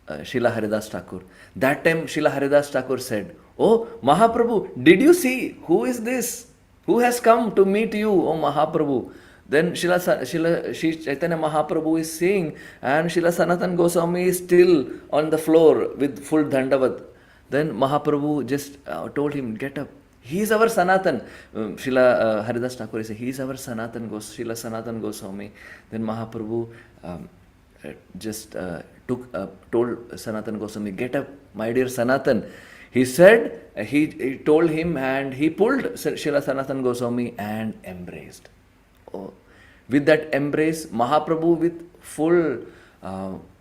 Srila Haridas Thakur. That time Srila Haridas Thakur said, "Oh Mahaprabhu, did you see who is this? Who has come to meet you, oh Mahaprabhu?" Then Sri Chaitanya Mahaprabhu is seeing, and Srila Sanatana Goswami is still on the floor with full dandavat. Then Mahaprabhu just told him, "Get up. He is our Sanatan." Srila Haridas Thakur said, "He is our Sanatan Srila Sanatana Goswami." Then Mahaprabhu just told Sanatana Goswami, "Get up, my dear Sanatan." He said, he told him, and he pulled Srila Sanatana Goswami and embraced. Oh, with that embrace, Mahaprabhu with full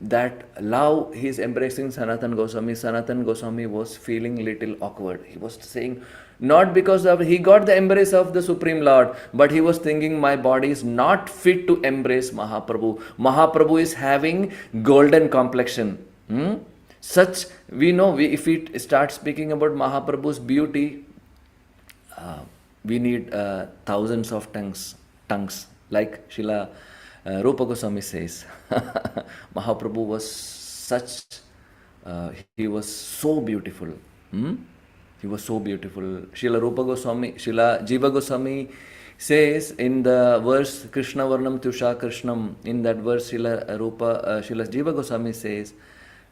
that love, he is embracing Sanatana Goswami. Sanatana Goswami was feeling little awkward. He was saying, not because he got the embrace of the Supreme Lord, but he was thinking, my body is not fit to embrace Mahaprabhu. Mahaprabhu is having golden complexion. Such, we know, if we start speaking about Mahaprabhu's beauty, we need thousands of tongues, like Srila Rupa Goswami says. Mahaprabhu was such, he was so beautiful. He was so beautiful. Srila Jiva Goswami says in the verse Krishna Varnam Tusha Krishnam, in that verse Srila Jiva Goswami says,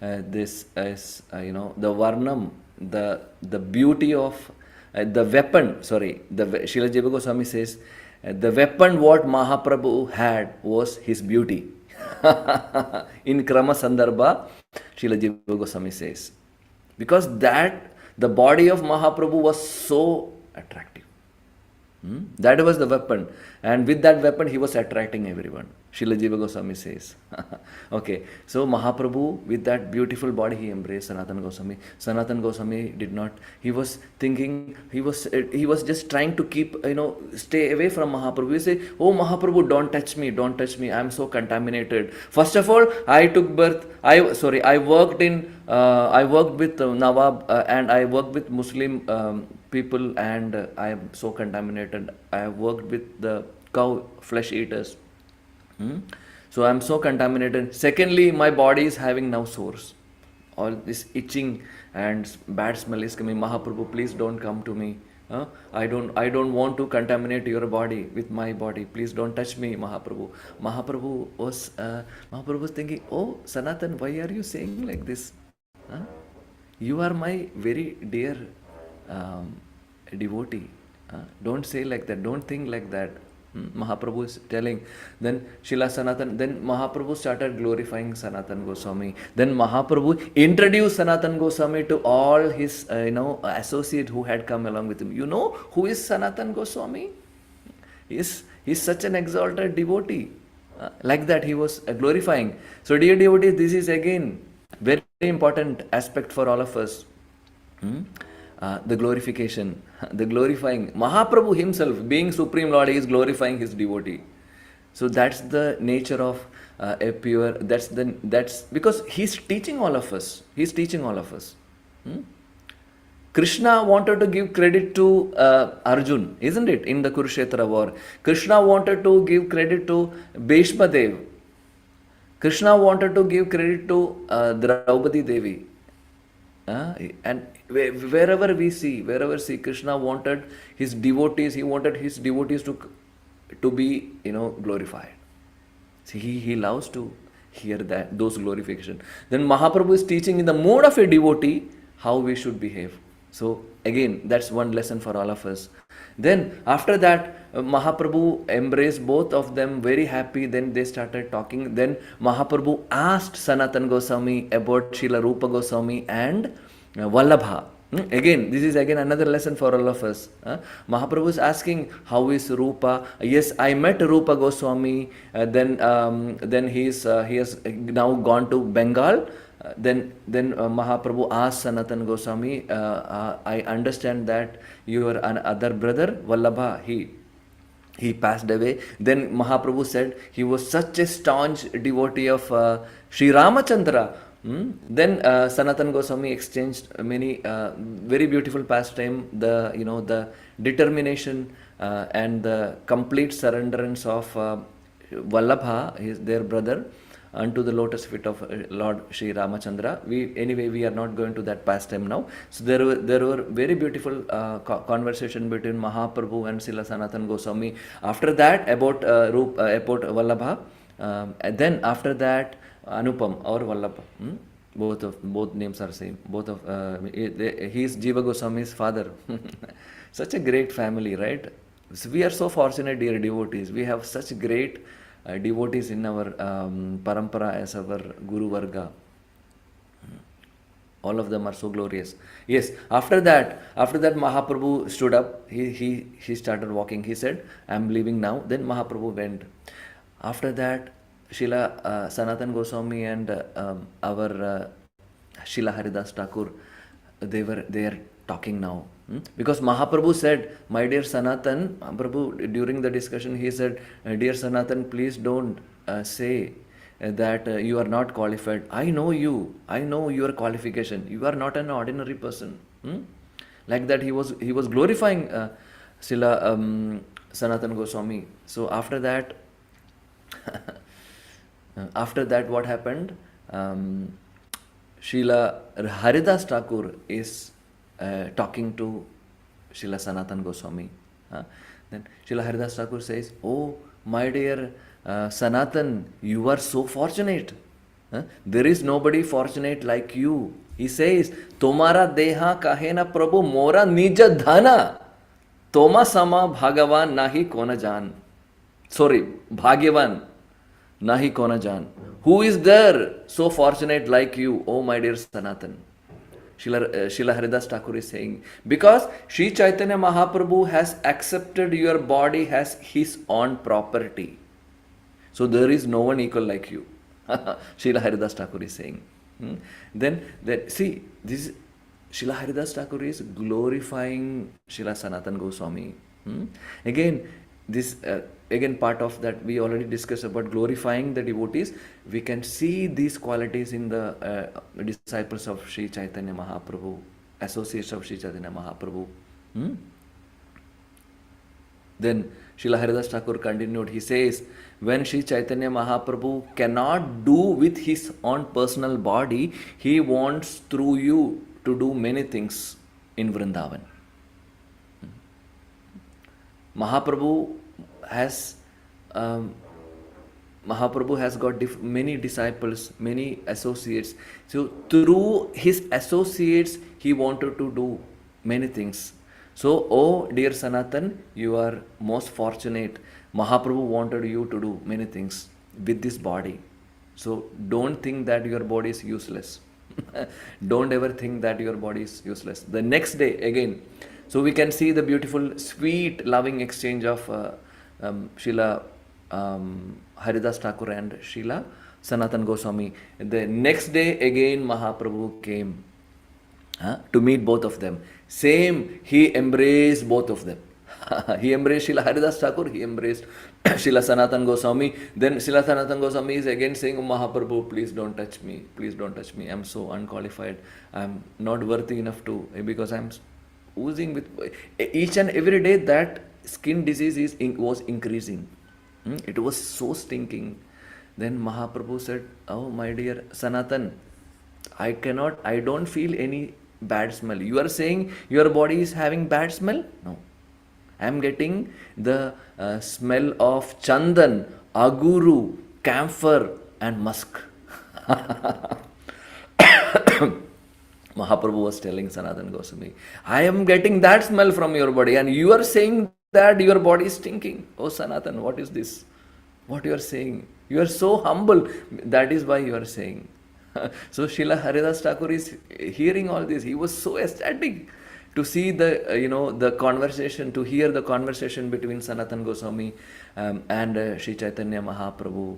this is, the Varnam, the beauty of, the weapon, Srila Jiva Goswami says, the weapon what Mahaprabhu had was his beauty. In Krama Sandarbha, Srila Jiva Goswami says. Because the body of Mahaprabhu was so attractive. That was the weapon. And with that weapon, he was attracting everyone. Srila Jiva Goswami says. Okay, so Mahaprabhu, with that beautiful body, he embraced Sanatana Goswami. Sanatana Goswami did not, he was thinking, he was just trying to keep, stay away from Mahaprabhu. He say, "Oh Mahaprabhu, don't touch me, I am so contaminated. First of all, I took birth, I worked with Nawab and I worked with Muslim people, and I am so contaminated. I have worked with the cow flesh eaters. So I am so contaminated. Secondly, my body is having now sores. All this itching and bad smell is coming. Mahaprabhu, please don't come to me. I don't want to contaminate your body with my body. Please don't touch me, Mahaprabhu." Mahaprabhu was thinking, "Oh Sanatan, why are you saying like this? You are my very dear devotee. Don't say like that. Don't think like that. Mahaprabhu is telling. Then Srila Sanatan, then Mahaprabhu started glorifying Sanatan Goswami. Then Mahaprabhu introduced Sanatan Goswami to all his associates who had come along with him. You know who is Sanatan Goswami? He's such an exalted devotee. Like that he was glorifying. So dear devotees, this is again very important aspect for all of us. The glorification, the glorifying. Mahaprabhu himself, being Supreme Lord, he is glorifying his devotee. So that's the nature of a pure, that's because he's teaching all of us. He's teaching all of us. Krishna wanted to give credit to Arjun, isn't it? In the Kurukshetra war. Krishna wanted to give credit to Bhishma Dev. Krishna wanted to give credit to Draupadi Devi. And wherever we see Krishna wanted his devotees, he wanted his devotees to be, glorified. See, he loves to hear those glorification. Then Mahaprabhu is teaching in the mode of a devotee how we should behave. So again, that's one lesson for all of us. Then after that, Mahaprabhu embraced both of them, very happy. Then they started talking. Then Mahaprabhu asked Sanatan Goswami about Srila Rupa Goswami and Vallabha. Again, this is again another lesson for all of us. Mahaprabhu is asking, how is Rupa? Yes, I met Rupa Goswami. Then he has now gone to Bengal. Then Mahaprabhu asked Sanatan Goswami, I understand that your other brother Vallabha, he passed away. Then Mahaprabhu said he was such a staunch devotee of Sri Ramachandra. Then Sanatan Goswami exchanged many very beautiful pastime, the determination and the complete surrenderance of Vallabha, their brother, unto the lotus feet of Lord Sri Ramachandra. We are not going to that pastime now. So there were very beautiful conversation between Mahaprabhu and Srila Sanatan Goswami. After that, about Vallabha, and then after that, Anupam or Vallabha. Both names are same. He is Jiva Goswami's father. Such a great family, right? So we are so fortunate, dear devotees. We have such great devotees in our parampara as our Guru Varga. All of them are so glorious. Yes, after that Mahaprabhu stood up. He started walking. He said, I am leaving now. Then Mahaprabhu went. After that, Srila Sanatan Goswami and our Srila Haridas Thakur, they are talking now. Because Mahaprabhu said, my dear Sanatan, Prabhu, during the discussion he said, dear Sanatan, please don't say that you are not qualified. I know you. I know your qualification. You are not an ordinary person. Like that he was glorifying Srila Sanatan Goswami. So after that, what happened? Srila Haridas Thakur is talking to Srila Sanatan Goswami. Then Srila Haridas Thakur says, oh, my dear Sanatan, you are so fortunate. There is nobody fortunate like you. He says, Tomara deha kahena Prabhu mora nija dhana. Toma sama bhagavan nahi kona jan. Sorry, bhagyavan nahi kona jan. Who is there so fortunate like you, oh my dear Sanatan? Srila Haridas Thakur is saying, because Sri Chaitanya Mahaprabhu has accepted your body as his own property. So there is no one equal like you. Srila Haridas Thakur is saying. Then see, this Srila Haridas Thakur is glorifying Srila Sanatan Goswami. Again, this again part of that we already discussed about glorifying the devotees. We can see these qualities in the disciples of Sri Chaitanya Mahaprabhu, associates of Sri Chaitanya Mahaprabhu. Then Srila Haridas Thakur continued. He says, when Sri Chaitanya Mahaprabhu cannot do with his own personal body, he wants through you to do many things in Vrindavan. Mahaprabhu has got many disciples, many associates. So through his associates, he wanted to do many things. So, oh dear Sanatan, you are most fortunate. Mahaprabhu wanted you to do many things with this body. So, don't think that your body is useless. Don't ever think that your body is useless. The next day, again, so we can see the beautiful, sweet, loving exchange of Srila Haridas Thakur and Srila Sanatan Goswami. The next day, again, Mahaprabhu came to meet both of them. Same, he embraced both of them. He embraced Srila Haridas Thakur, he embraced Srila Sanatan Goswami. Then Srila Sanatan Goswami is again saying, Mahaprabhu, please don't touch me, please don't touch me. I'm so unqualified. I'm not worthy enough to, because I'm oozing with each and every day that skin disease was increasing. It was so stinking. Then Mahaprabhu said, oh my dear Sanatan, I don't feel any bad smell. You are saying your body is having bad smell? No. I am getting the smell of chandan, aguru, camphor and musk. Mahaprabhu was telling Sanatan Goswami, I am getting that smell from your body and you are saying that your body is stinking. Oh Sanatan, what is this? What you are saying? You are so humble. That is why you are saying. So Srila Haridas Thakur is hearing all this. He was so ecstatic to see the the conversation, to hear the conversation between Sanatan Goswami and Sri Chaitanya Mahaprabhu.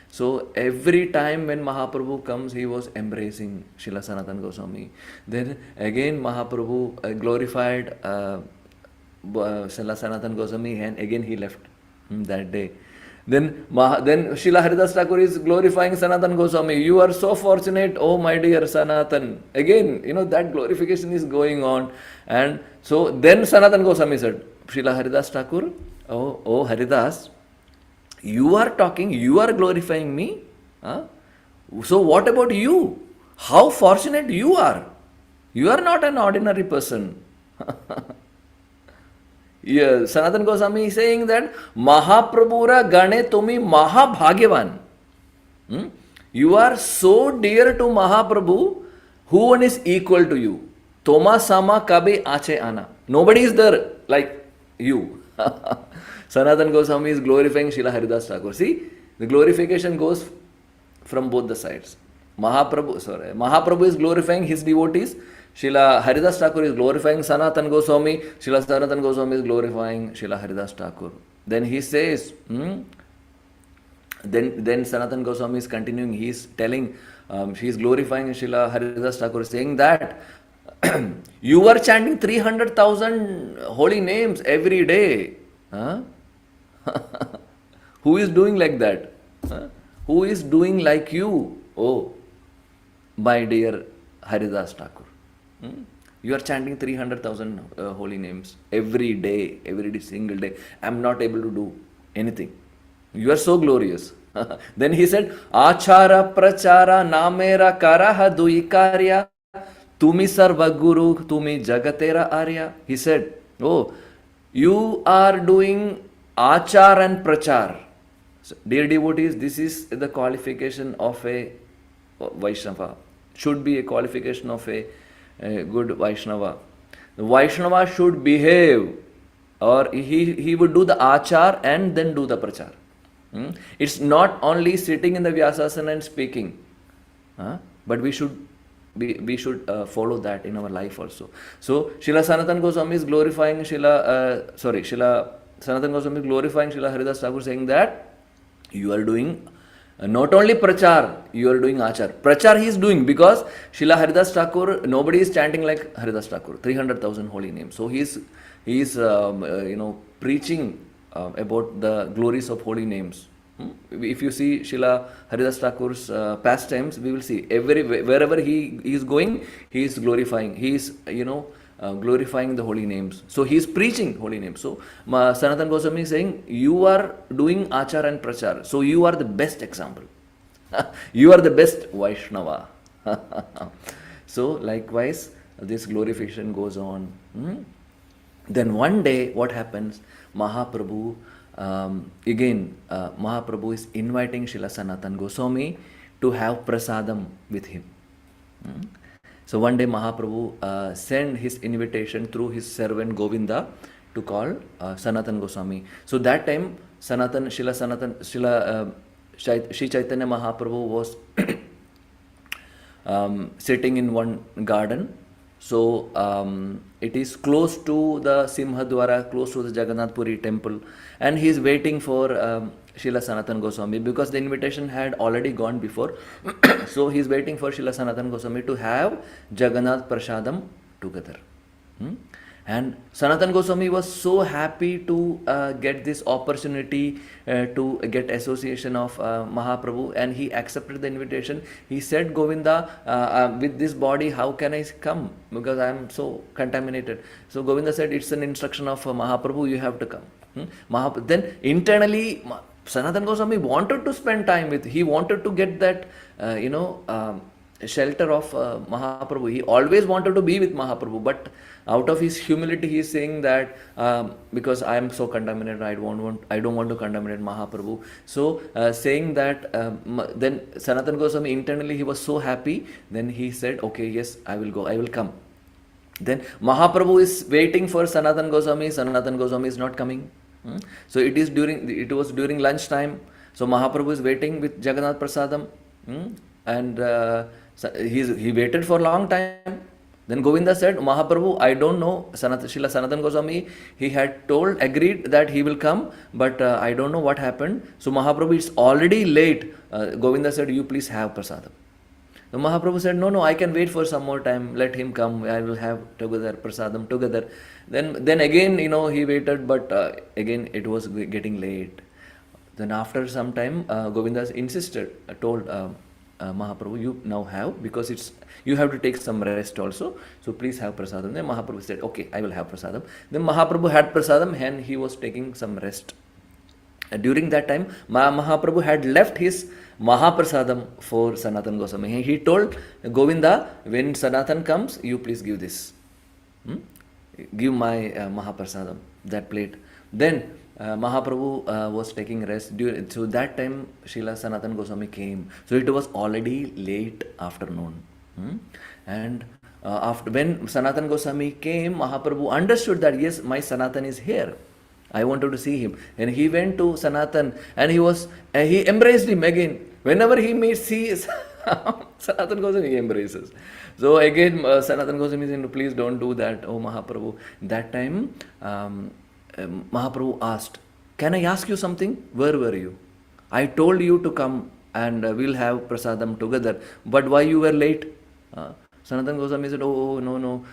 So every time when Mahaprabhu comes, he was embracing Srila Sanatan Goswami. Then again Mahaprabhu glorified Srila Sanatan Goswami, and again he left that day. Then Srila Haridas Thakur is glorifying Sanatan Goswami. You are so fortunate, oh my dear Sanatan. Again, that glorification is going on. And so then Sanatan Goswami said, Srila Haridas Thakur, oh Haridas, you are talking, you are glorifying me. So what about you? How fortunate you are. You are not an ordinary person. Yeah, Sanatan Goswami is saying that Mahaprabhura Gane Tumi Mahabhagyavan. You are so dear to Mahaprabhu, who one is equal to you? Toma Sama Kabe Ache Ana. Nobody is there like you. Sanatan Goswami is glorifying Srila Haridas Thakur. See, the glorification goes from both the sides. Mahaprabhu is glorifying his devotees. Srila Haridas Thakur is glorifying Sanatan Goswami. Srila Sanatan Goswami is glorifying Srila Haridas Thakur. Then he says, then Sanatan Goswami is continuing. He is telling, he is glorifying Srila Haridas Thakur, saying that you are chanting 300,000 holy names every day. Who is doing like that? Who is doing like you? Oh, my dear Haridas Thakur. You are chanting 300,000 holy names every day, single day. I am not able to do anything. You are so glorious. Then he said, Achara prachara namera karaha duikarya tumi sarva guru tumi jagatera arya. He said, oh, you are doing achar and prachar. So, dear devotees, this is the qualification of a Vaishnava. Should be a qualification of a good Vaishnava. The Vaishnava should behave, or he would do the achar and then do the prachar. It's not only sitting in the Vyasasana and speaking, but we should follow that in our life also. So Srila Sanatan Goswami is glorifying Srila Sanatan Goswami is glorifying Srila Haridas Thakur, saying that you are doing not only prachar, you are doing achar. Prachar he is doing because Srila Haridas Thakur, nobody is chanting like Haridas Thakur, 300,000 holy names. So he is preaching about the glories of holy names. If you see Srila Haridas Thakur's pastimes, we will see wherever he is going, he is glorifying. He is glorifying the holy names. So he is preaching holy names. So Sanatan Goswami is saying, you are doing achar and prachar. So you are the best example. You are the best Vaishnava. So likewise, this glorification goes on. Then one day, what happens? Mahaprabhu, Mahaprabhu is inviting Srila Sanatan Goswami to have prasadam with him. So one day Mahaprabhu sent his invitation through his servant Govinda to call Sanatan Goswami. So that time Shri Chaitanya Mahaprabhu was sitting in one garden. So it is close to the Simhadwara, close to the Jagannath Puri temple, and he is waiting for Srila Sanatan Goswami because the invitation had already gone before. So he is waiting for Srila Sanatan Goswami to have Jagannath Prasadam together. And Sanatan Goswami was so happy to get this opportunity to get association of Mahaprabhu, and he accepted the invitation. He said, Govinda, with this body, how can I come? Because I am so contaminated. So Govinda said, it's an instruction of Mahaprabhu, you have to come. Then internally, Sanatan Goswami wanted to spend time with, he wanted to get that, shelter of Mahaprabhu. He always wanted to be with Mahaprabhu, but out of his humility he is saying that because I am so contaminated, I don't want to contaminate Mahaprabhu. So saying that, then Sanatan Goswami internally he was so happy. Then he said, okay, yes, I will go, I will come. Then Mahaprabhu is waiting for Sanatan Goswami. Sanatan Goswami is not coming. So it was during lunch time. So Mahaprabhu is waiting with Jagannath Prasadam, and he waited for a long time. Then Govinda said, Mahaprabhu, I don't know, Srila Sanatan Goswami, he had agreed that he will come, but I don't know what happened. So Mahaprabhu, it's already late. Govinda said, you please have prasadam. So Mahaprabhu said, no, I can wait for some more time, let him come, I will have together, prasadam together. Then again, he waited, but again it was getting late. Then after some time, Govinda insisted, told Mahaprabhu, you now have, because you have to take some rest also, so please have prasadam. Then Mahaprabhu said, okay, I will have prasadam. Then Mahaprabhu had prasadam and he was taking some rest. During that time, Mahaprabhu had left his Mahaprasadam for Sanatan Goswami. He told Govinda, when Sanatan comes, you please give this. Give my Mahaprasadam, that plate. Then Mahaprabhu was taking rest. So that time Srila Sanatan Goswami came. So it was already late afternoon. And after when Sanatan Goswami came, Mahaprabhu understood that yes, my Sanatan is here. I wanted to see him. And he went to Sanatan and he embraced him again. Whenever he meets, Sanatan Goswami he embraces. So again, Sanatan Goswami said, please don't do that, oh Mahaprabhu. That time, Mahaprabhu asked, can I ask you something? Where were you? I told you to come and we'll have prasadam together. But why you were late? Sanatan Goswami said, oh, no.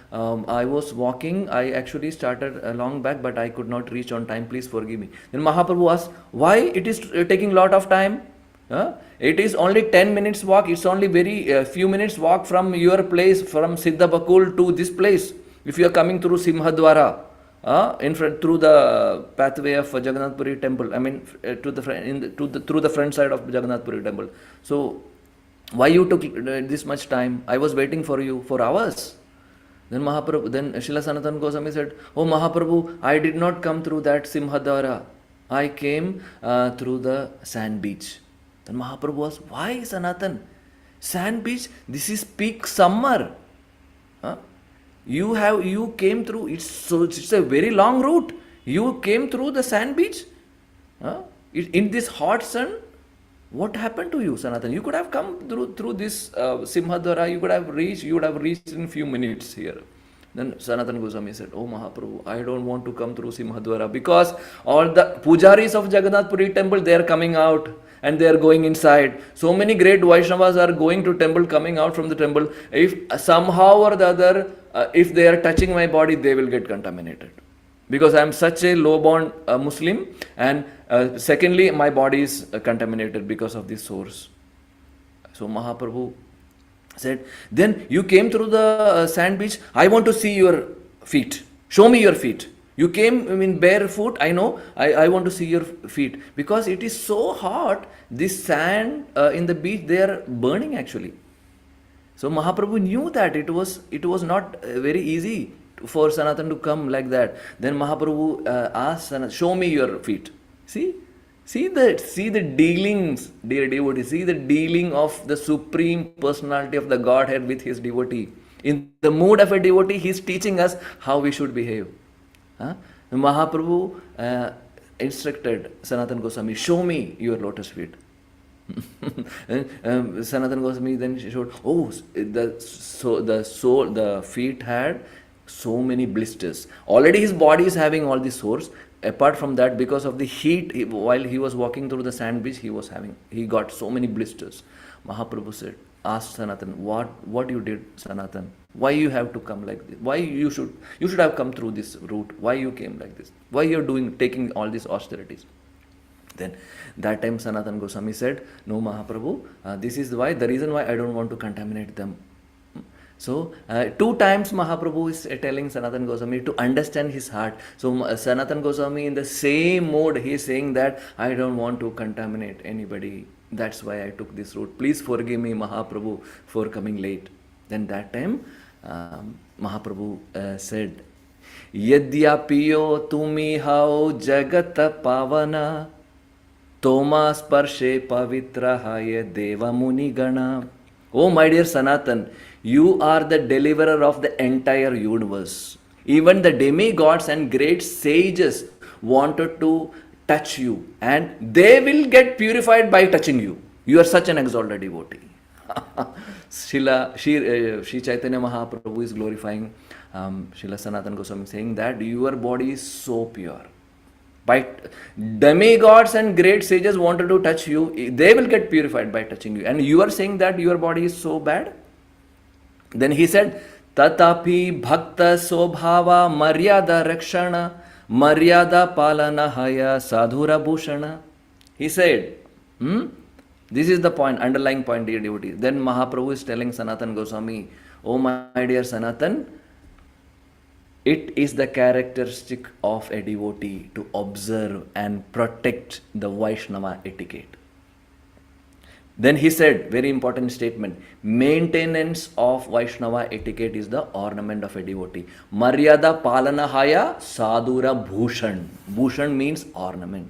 I was walking. I actually started long back, but I could not reach on time. Please forgive me. Then Mahaprabhu asked, why it is taking lot of time? It is only 10 minutes walk. It's only very few minutes walk from your place, from Siddhabakul to this place. If you are coming through Simhadwara, through the pathway of Jagannath Puri temple, through the front side of Jagannath Puri temple. So why you took this much time? I was waiting for you for hours. Then Srila Sanatan Goswami said, oh Mahaprabhu, I did not come through that Simhadwara. I came through the sand beach. Then Mahaprabhu asked, why Sanatan? Sand beach? This is peak summer. You came through, it's a very long route. You came through the sand beach? In this hot sun? What happened to you, Sanatan? You could have come through this Simhadwara, you would have reached in few minutes here. Then Sanatan Goswami said, oh Mahaprabhu, I don't want to come through Simhadwara because all the pujaris of Jagannath Puri temple, they are coming out and they are going inside. So many great Vaishnavas are going to temple, coming out from the temple. If somehow or the other, if they are touching my body, they will get contaminated. Because I am such a low-born Muslim, and secondly, my body is contaminated because of this source. So Mahaprabhu said, then you came through the sand beach. I want to see your feet. Show me your feet. You came in barefoot. I know. I want to see your feet. Because it is so hot, this sand in the beach, they are burning actually. So Mahaprabhu knew that it was not very easy for Sanatan to come like that. Then Mahaprabhu asked Sanatan, show me your feet. See the dealings, dear devotee. See the dealing of the Supreme Personality of the Godhead with his devotee. In the mood of a devotee, he is teaching us how we should behave. Mahaprabhu instructed Sanatana Goswami, show me your lotus feet. Sanatana Goswami then showed, the feet had so many blisters. Already his body is having all the sores. Apart from that, because of the heat, while he was walking through the sand beach, he got so many blisters. Mahaprabhu said, asked Sanatan, what you did, Sanatan? Why you have to come like this? Why you should have come through this route? Why you came like this? Why you are taking all these austerities? Then that time Sanatana Goswami said, no Mahaprabhu, this is the reason why I don't want to contaminate them. So, 2 times Mahaprabhu is telling Sanatana Goswami to understand his heart. So, Sanatana Goswami in the same mode, he is saying that I don't want to contaminate anybody. That's why I took this route. Please forgive me, Mahaprabhu, for coming late. Then that time, Mahaprabhu said, Yadyapiyo tumi hao jagata pavana Toma sparshe pavitrahaya deva muni gana. Oh my dear Sanatan, you are the deliverer of the entire universe. Even the demigods and great sages wanted to touch you, and they will get purified by touching you. You are such an exalted devotee. Shri Chaitanya Mahaprabhu is glorifying Srila Sanatana Goswami, saying that your body is so pure. By demigods and great sages wanted to touch you, they will get purified by touching you. And you are saying that your body is so bad? Then he said, Tatapi bhakta sobhava maryada rakshana maryada palana haya sadhura bhushana. He said, this is the point, underlying point, dear devotees. Then Mahaprabhu is telling Sanatana Goswami, oh my dear Sanatan, it is the characteristic of a devotee to observe and protect the Vaishnava etiquette. Then he said, very important statement, maintenance of Vaishnava etiquette is the ornament of a devotee. Maryada palana haya sadhura bhushan. Bhushan means ornament.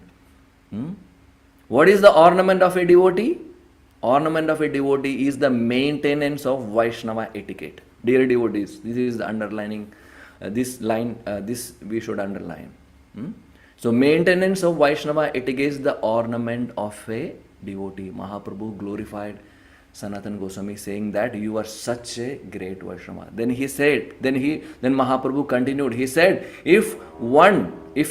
What is the ornament of a devotee? Ornament of a devotee is the maintenance of Vaishnava etiquette. Dear devotees, this is the underlining. This line, this we should underline. So, maintenance of Vaishnava etiquette is the ornament of a devotee. Mahaprabhu glorified Sanatana Goswami, saying that you are such a great Vaishnava. Then he said, then Mahaprabhu continued. He said, if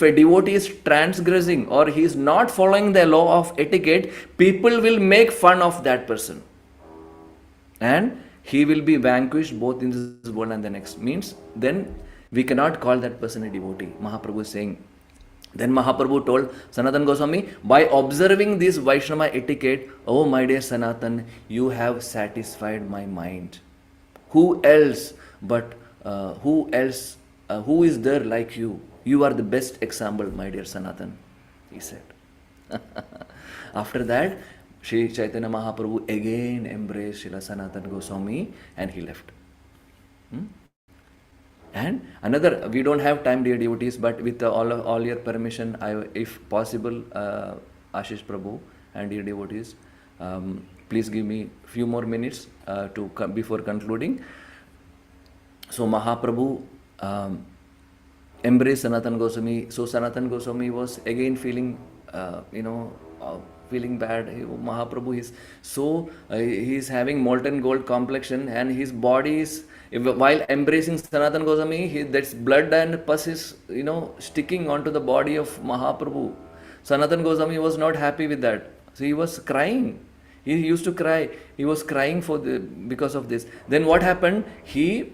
a devotee is transgressing or he is not following the law of etiquette, people will make fun of that person, and he will be vanquished both in this world and the next. Means then we cannot call that person a devotee. Mahaprabhu is saying. Then Mahaprabhu told Sanatana Goswami, by observing this Vaishnava etiquette, oh my dear Sanatan, you have satisfied my mind. Who else who is there like you? You are the best example, my dear Sanatan, he said. After that, Sri Chaitanya Mahaprabhu again embraced Srila Sanatana Goswami and he left. And another, we don't have time, dear devotees, but with all your permission, if possible, Ashish Prabhu and dear devotees, please give me few more minutes before concluding. So Mahaprabhu embraced Sanatana Goswami. So Sanatana Goswami was again feeling, feeling bad. Mahaprabhu is so, he is having molten gold complexion, and his body is, while embracing Sanatana Goswami, that's blood and pus is, sticking onto the body of Mahaprabhu. Sanatana Goswami was not happy with that. So he was crying. He used to cry. He was crying because of this. Then what happened? He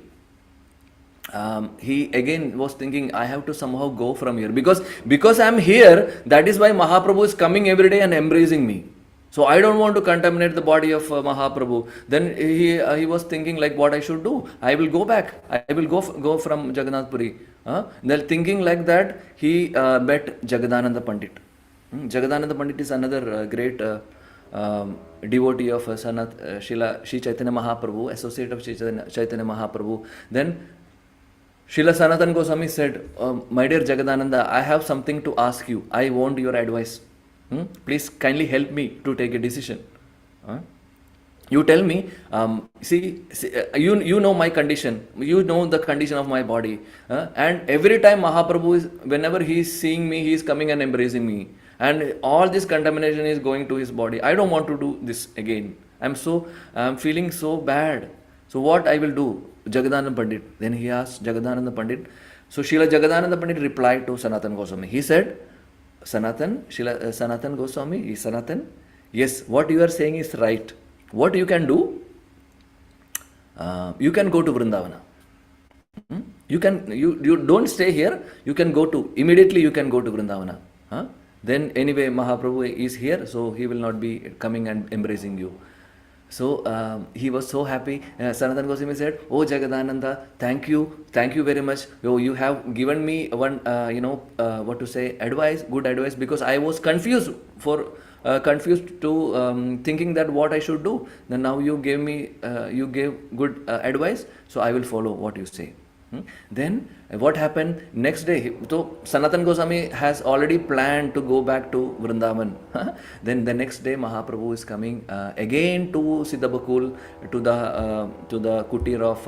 again was thinking, I have to somehow go from here. Because I am here, that is why Mahaprabhu is coming every day and embracing me. So I don't want to contaminate the body of Mahaprabhu. Then he was thinking like what I should do. I will go back. I will go from Jagannath Puri. Then thinking like that, he met Jagadananda Pandit. Jagadananda Pandit is another great devotee of Sri Chaitanya Mahaprabhu, associate of Sri Chaitanya Mahaprabhu. Then Srila Sanatana Goswami said, my dear Jagadananda, I have something to ask you. I want your advice. Please kindly help me to take a decision. You tell me, you know my condition, you know the condition of my body, and every time Mahaprabhu is, whenever he is seeing me, he is coming and embracing me, and all this contamination is going to his body. I don't want to do this again. I'm feeling so bad. So what I will do? Jagadananda Pandit. Then he asked Jagadananda Pandit. So Srila Jagadananda Pandit replied to Sanatan Goswami. He said, Sanatan Goswami, Sanatan, yes, what you are saying is right. What you can do, you can go to Vrindavana. You don't stay here, you can go to, immediately you can go to Vrindavana. Then anyway, Mahaprabhu is here, so he will not be coming and embracing you. So he was so happy. Sanatan Goswami said, "Oh Jagadananda, thank you very much. Oh, you have given me one, what to say, advice, good advice, because I was confused to thinking that what I should do. Then now you gave good advice, so I will follow what you say." Then what happened next day? So Sanatan Goswami has already planned to go back to Vrindavan. Then the next day Mahaprabhu is coming again to Siddhabakul, to the kutir of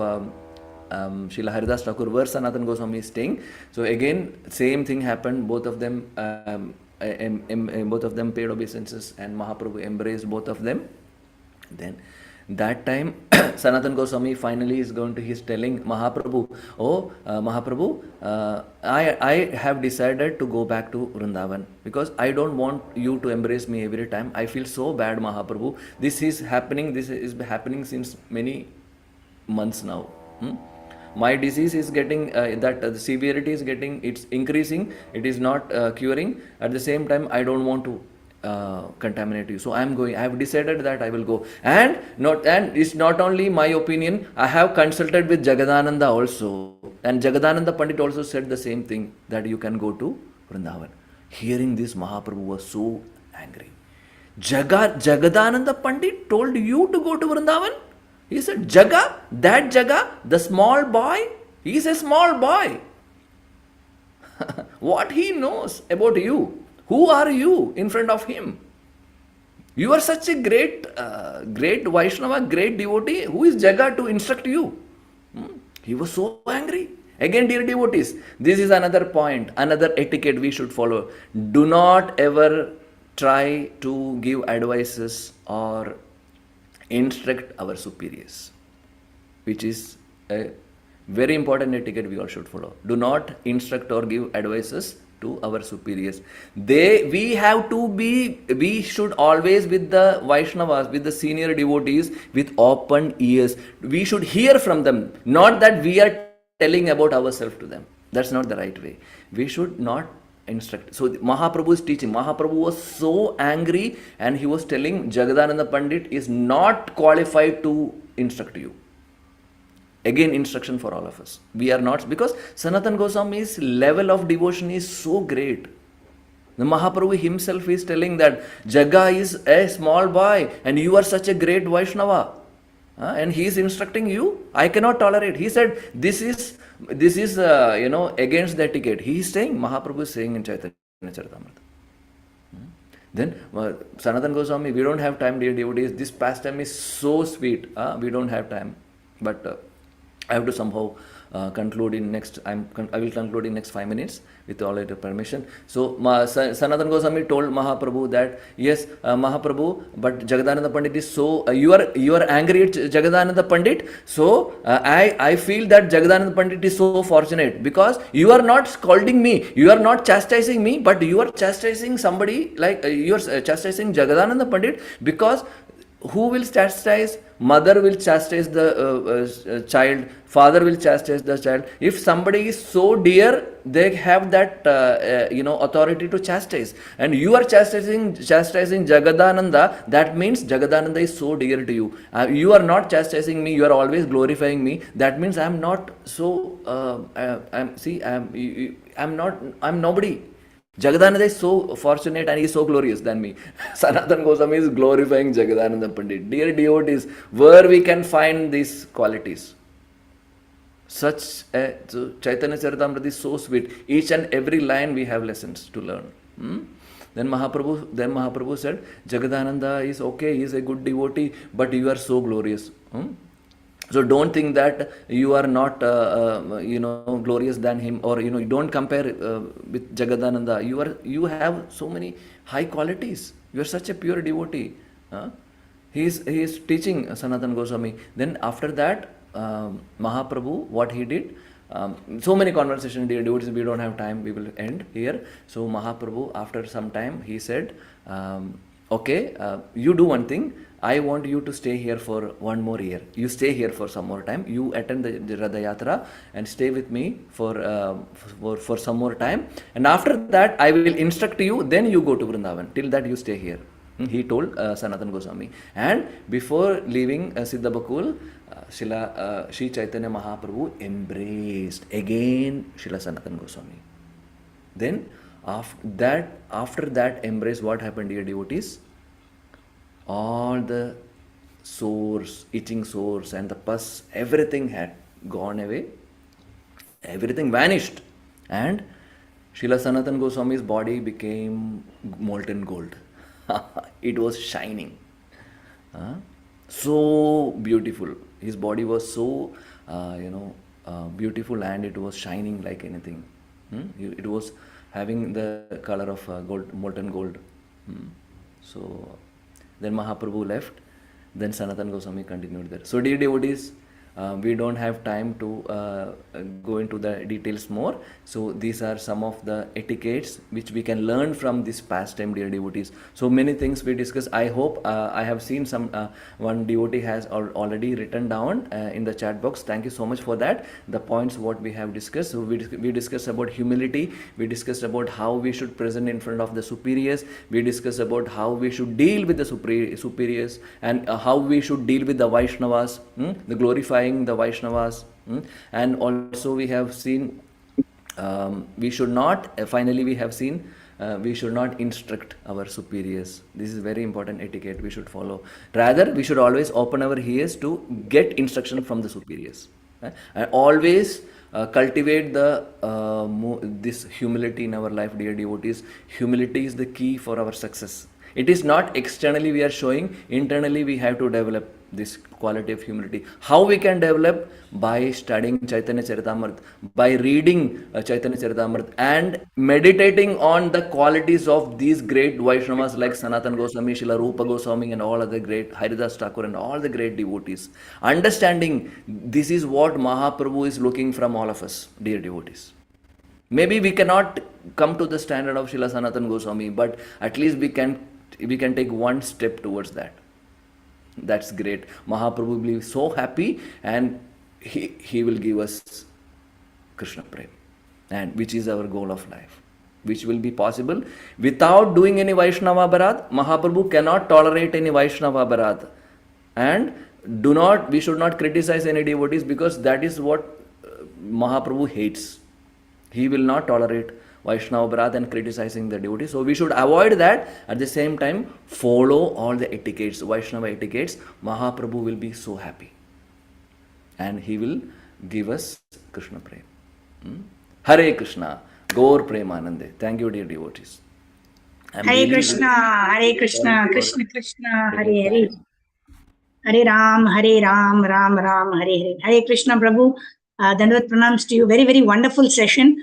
Srila Haridas Thakur, where Sanatan Goswami is staying. So again same thing happened. Both of them paid obeisances, and Mahaprabhu embraced both of them. Then that time Sanatan Goswami finally is he's telling Mahaprabhu, "Oh Mahaprabhu, I have decided to go back to Vrindavan because I don't want you to embrace me every time. I feel so bad, Mahaprabhu. This is happening since many months now. My disease is getting, the severity is getting, it's increasing, it is not curing. At the same time, I don't want to contaminate you. So I have decided that I will go. And it's not only my opinion, I have consulted with Jagadananda also. And Jagadananda Pandit also said the same thing, that you can go to Vrindavan." Hearing this, Mahaprabhu was so angry. Jagadananda Pandit told you to go to Vrindavan? He said, that Jaga, the small boy, he is a small boy. What he knows about you? Who are you in front of him? You are such a great Vaishnava, great devotee. Who is Jaga to instruct you? He was so angry. Again, dear devotees, this is another point, another etiquette we should follow. Do not ever try to give advices or instruct our superiors, which is a very important etiquette we all should follow. Do not instruct or give advices to our superiors. We should always, with the Vaishnavas, with the senior devotees, with open ears. We should hear from them, not that we are telling about ourselves to them. That's not the right way. We should not instruct. So Mahaprabhu is teaching. Mahaprabhu was so angry, and he was telling Jagadananda Pandit is not qualified to instruct you. Again, instruction for all of us. We are not, because Sanatan Goswami's level of devotion is so great. The Mahaprabhu himself is telling that Jaga is a small boy and you are such a great Vaishnava. And he is instructing you. I cannot tolerate. He said, this is against the etiquette. He is saying, Mahaprabhu is saying in Chaitanya Charitamrita. Then Sanatan Goswami, we don't have time, dear devotees. This pastime is so sweet. We don't have time. But I have to somehow conclude in next. I will conclude in next 5 minutes with all your permission. So Sanatan Goswami told Mahaprabhu that yes, Mahaprabhu, but Jagadananda Pandit is so you are angry at Jagadananda Pandit. So I feel that Jagadananda Pandit is so fortunate because you are not scolding me, you are not chastising me, but you are chastising somebody like you are chastising Jagadananda Pandit, because who will chastise? Mother will chastise the child, father will chastise the child. If somebody is so dear, they have that authority to chastise. And you are chastising Jagadananda, that means Jagadananda is so dear to you. You are not chastising me, you are always glorifying me. That means I am not so. I'm nobody. Jagadananda is so fortunate and he is so glorious than me. Sanatan Goswami is glorifying Jagadananda Pandit. Dear devotees, where we can find these qualities? So Chaitanya Charitamrita is so sweet. Each and every line we have lessons to learn. Then Mahaprabhu said, Jagadananda is okay, he is a good devotee, but you are so glorious. So don't think that you are not, glorious than him, or you don't compare with Jagadananda. You have so many high qualities. You are such a pure devotee. He is teaching Sanatana Goswami. Then after that, Mahaprabhu, what he did, so many conversations, dear devotees, we don't have time, we will end here. So Mahaprabhu, after some time, he said, okay, you do one thing, I want you to stay here for one more year. You stay here for some more time. You attend the Radha Yatra and stay with me for some more time. And after that, I will instruct you, then you go to Vrindavan. Till that, you stay here. He told Sanatana Goswami. And before leaving Siddha Bakul, Sri Chaitanya Mahaprabhu embraced again Srila Sanatana Goswami. Then after that embrace, what happened, dear devotees? All the sores, itching sores and the pus, everything had gone away. Everything vanished. And Srila Sanatana Goswami's body became molten gold. It was shining. So beautiful. His body was so, beautiful, and it was shining like anything. It was having the color of gold, molten gold. So then Mahaprabhu left. Then Sanatana Goswami continued there. So dear devotees, we don't have time to go into the details more. So these are some of the etiquettes which we can learn from this pastime, dear devotees. So many things we discuss. I hope I have seen one devotee has already written down in the chat box. Thank you so much for that. The points what we have discussed. So we discussed about humility. We discussed about how we should present in front of the superiors. We discussed about how we should deal with the superiors, and how we should deal with the Vaishnavas, the glorifying the Vaishnavas. And also we have seen we should not instruct our superiors. This is very important etiquette we should follow. Rather, we should always open our ears to get instruction from the superiors. And always cultivate this humility in our life, dear devotees. Humility is the key for our success. It is not externally we are showing, internally we have to develop this quality of humility. How we can develop? By studying Chaitanya Charitamrita, by reading Chaitanya Charitamrita, and meditating on the qualities of these great Vaishnavas like Sanatana Goswami, Srila Rupa Goswami, and all other great Haridas Thakur and all the great devotees. Understanding this is what Mahaprabhu is looking from all of us, dear devotees. Maybe we cannot come to the standard of Srila Sanatana Goswami, but at least we can take one step towards that. That's great. Mahaprabhu will be so happy, and he will give us Krishna Prem, and which is our goal of life, which will be possible without doing any Vaishnava Bharat. Mahaprabhu cannot tolerate any Vaishnava Bharat, and we should not criticize any devotees, because that is what Mahaprabhu hates. He will not tolerate Vaishnava Bharat and criticizing the devotees. So we should avoid that. At the same time, follow all the etiquettes, Vaishnava etiquettes. Mahaprabhu will be so happy, and he will give us Krishna Prem. Hare Krishna, Gaur Premanande. Thank you, dear devotees. Hare Krishna, Hare Krishna, Krishna Krishna, Hare Hare. Hare Ram, Ram Ram, Hare Hare. Hare Krishna, Prabhu. Dandavat pranams to you. Very, very wonderful session.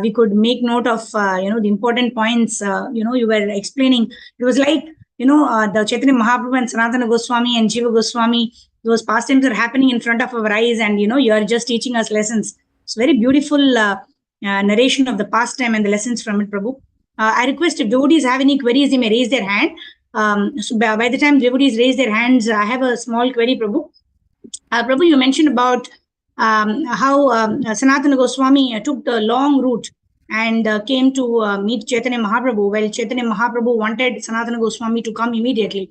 We could make note of, the important points, you were explaining. It was like, the Chaitanya Mahaprabhu and Sanatana Goswami and Jiva Goswami, those pastimes are happening in front of our eyes, and, you are just teaching us lessons. It's very beautiful narration of the pastime and the lessons from it, Prabhu. I request if devotees have any queries, they may raise their hand. So by the time devotees raise their hands, I have a small query, Prabhu. Prabhu, you mentioned about how Sanatana Goswami took the long route and came to meet Chaitanya Mahaprabhu. Well, Chaitanya Mahaprabhu wanted Sanatana Goswami to come immediately.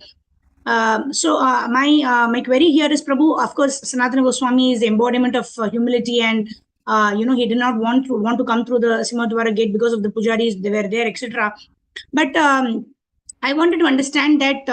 So my query here is, Prabhu, of course, Sanatana Goswami is the embodiment of humility, and he did not want to come through the Simhadwara gate because of the pujaris, they were there, etc. But I wanted to understand that,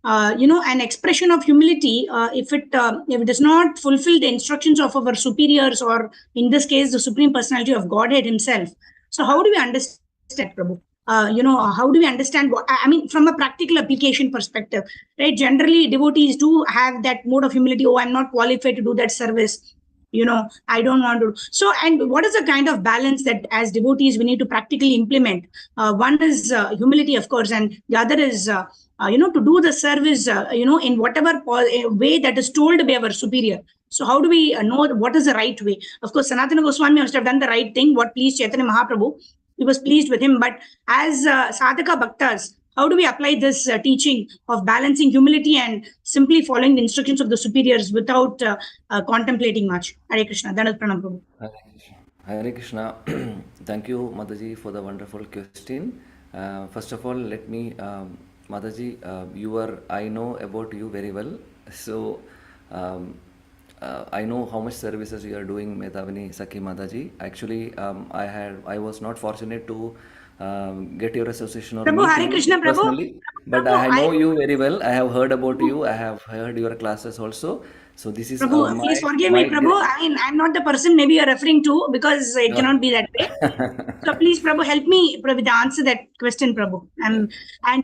an expression of humility, if it does not fulfill the instructions of our superiors, or in this case, the Supreme Personality of Godhead himself. So how do we understand, Prabhu? how do we understand I mean, from a practical application perspective, right? Generally, devotees do have that mode of humility. Oh, I'm not qualified to do that service. I don't want to. So, and what is the kind of balance that as devotees we need to practically implement? One is humility, of course, and the other is, to do the service, in whatever way that is told by our superior. So how do we know what is the right way? Of course, Sanatana Goswami must have done the right thing, what pleased Chaitanya Mahaprabhu. He was pleased with him. But as sadhaka bhaktas, how do we apply this teaching of balancing humility and simply following the instructions of the superiors without contemplating much? Hare Krishna. Dandavat Pranam Prabhu. Hare Krishna. Hare Krishna. Thank you, Mataji, for the wonderful question. First of all, let me, Mataji, I know about you very well. So, I know how much services you are doing, Medhavini Sakhi Mataji. Actually, I was not fortunate to get your association or Prabhu, meet Hare you Krishna, Prabhu. personally, but Prabhu, I know you very well. I have heard about you. I have heard your classes also. So this is Prabhu, please forgive me, Prabhu. I mean, I'm not the person maybe you're referring to, because it cannot be that way. So please, Prabhu, help me, Prabhu, to answer that question, Prabhu. And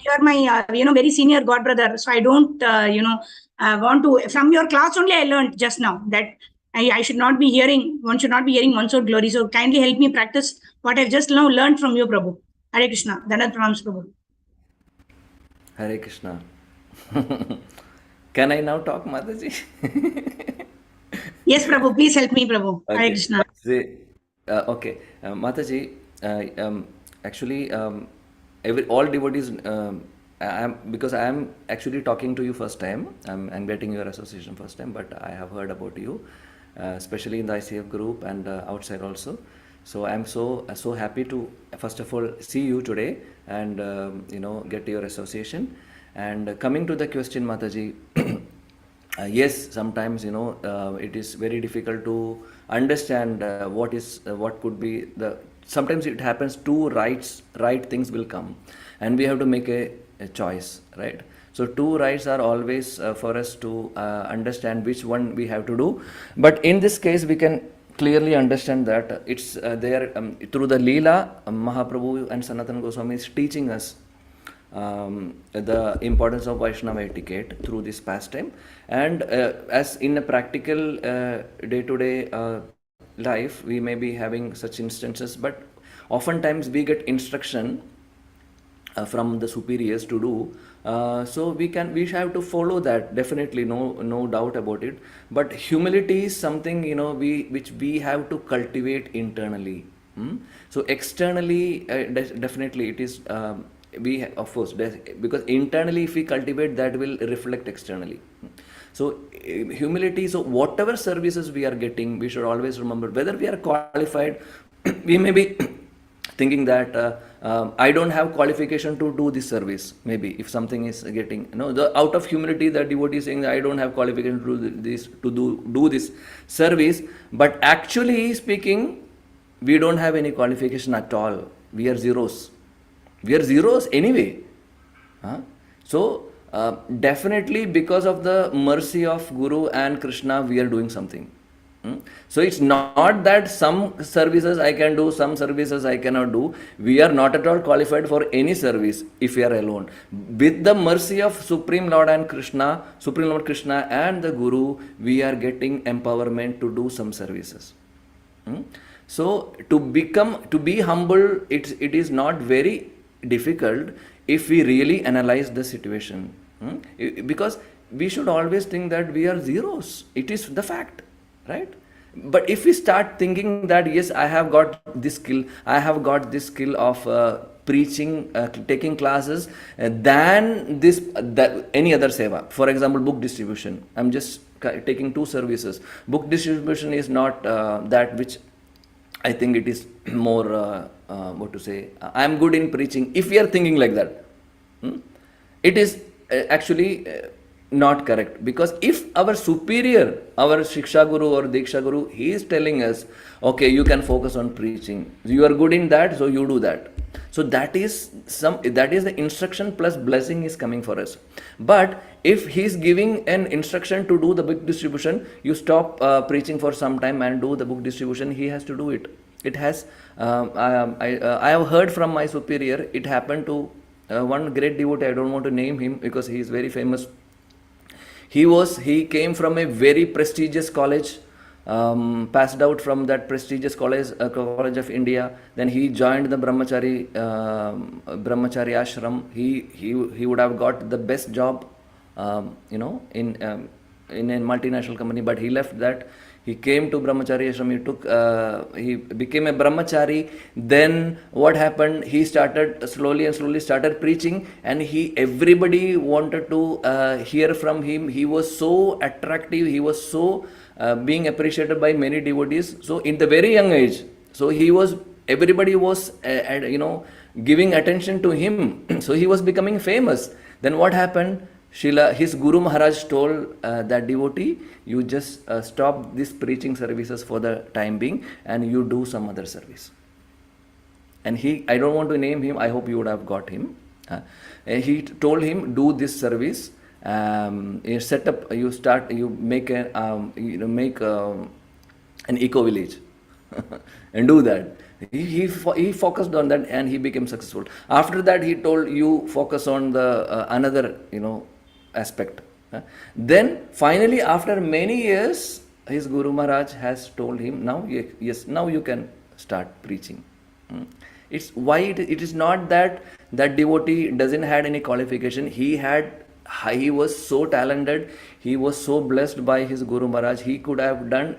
you're my, very senior god brother. So I don't, want to, from your class only I learned just now that I should not be hearing, one should not be hearing one's own glory. So kindly help me practice what I've just now learned from you, Prabhu. Hare Krishna. Dandavat Pranam, Prabhu. Hare Krishna. Can I now talk, Mataji? Yes, Prabhu, please help me, Prabhu. Okay. Hare Krishna. Okay, Mataji, actually, all devotees, because I am actually talking to you first time, I'm getting your association first time, but I have heard about you, especially in the ICF group and outside also. So I'm so happy to first of all see you today and get your association. And coming to the question, Mataji, yes, sometimes it is very difficult to understand what could be the. Sometimes it happens two right things will come, and we have to make a choice, right? So two rights are always for us to understand which one we have to do. But in this case, we can clearly understand that it's there through the Leela, Mahaprabhu and Sanatana Goswami is teaching us the importance of Vaishnava etiquette through this pastime. And as in a practical day-to-day life, we may be having such instances, but oftentimes we get instruction from the superiors to do, so we have to follow that, definitely, no doubt about it. But humility is something which we have to cultivate internally. So externally, definitely it is of course, because internally if we cultivate, that will reflect externally. So humility, so whatever services we are getting, we should always remember whether we are qualified. We may be thinking that I don't have qualification to do this service. Maybe if something is getting, out of humility, the devotee is saying I don't have qualification to do this service. But actually speaking, we don't have any qualification at all. We are zeros. We are zeros anyway. So definitely because of the mercy of Guru and Krishna, we are doing something. So it's not that some services I can do, some services I cannot do. We are not at all qualified for any service if we are alone. With the mercy of Supreme Lord Krishna and the Guru, we are getting empowerment to do some services. So to be humble, it is not very difficult if we really analyze the situation. Because we should always think that we are zeros. It is the fact. Right? But if we start thinking that yes, I have got this skill of preaching, taking classes, than any other seva. For example, book distribution. I'm just taking two services. Book distribution is not that which I think it is more, I'm good in preaching. If we are thinking like that, it is actually not correct. Because if our superior, our Shiksha Guru or Diksha Guru, he is telling us, okay, you can focus on preaching. You are good in that, so you do that. So that is the instruction plus blessing is coming for us. But if he is giving an instruction to do the book distribution, you stop preaching for some time and do the book distribution, he has to do it. It has, I have heard from my superior, it happened to one great devotee, I don't want to name him because he is very famous. He came from a very prestigious college, passed out from that prestigious college of India. Then he joined the brahmachari ashram. He would have got the best job, in a multinational company, but he left that. He came to brahmachari ashram. He became a brahmachari. Then what happened? He started slowly started preaching, and everybody wanted to hear from him. He was so attractive. He was so being appreciated by many devotees. So in the very young age, so everybody was giving attention to him. So he was becoming famous. Then what happened? His Guru Maharaj told that devotee, you just stop this preaching services for the time being and you do some other service. And I don't want to name him, I hope you would have got him. He told him, do this service, you set up, you make an eco village and do that. He focused on that and he became successful. After that, he told you focus on the another aspect. Then finally, after many years, his Guru Maharaj has told him, now you can start preaching. It's why it is not that devotee doesn't had any qualification. He was so talented. He was so blessed by his Guru Maharaj. He could have done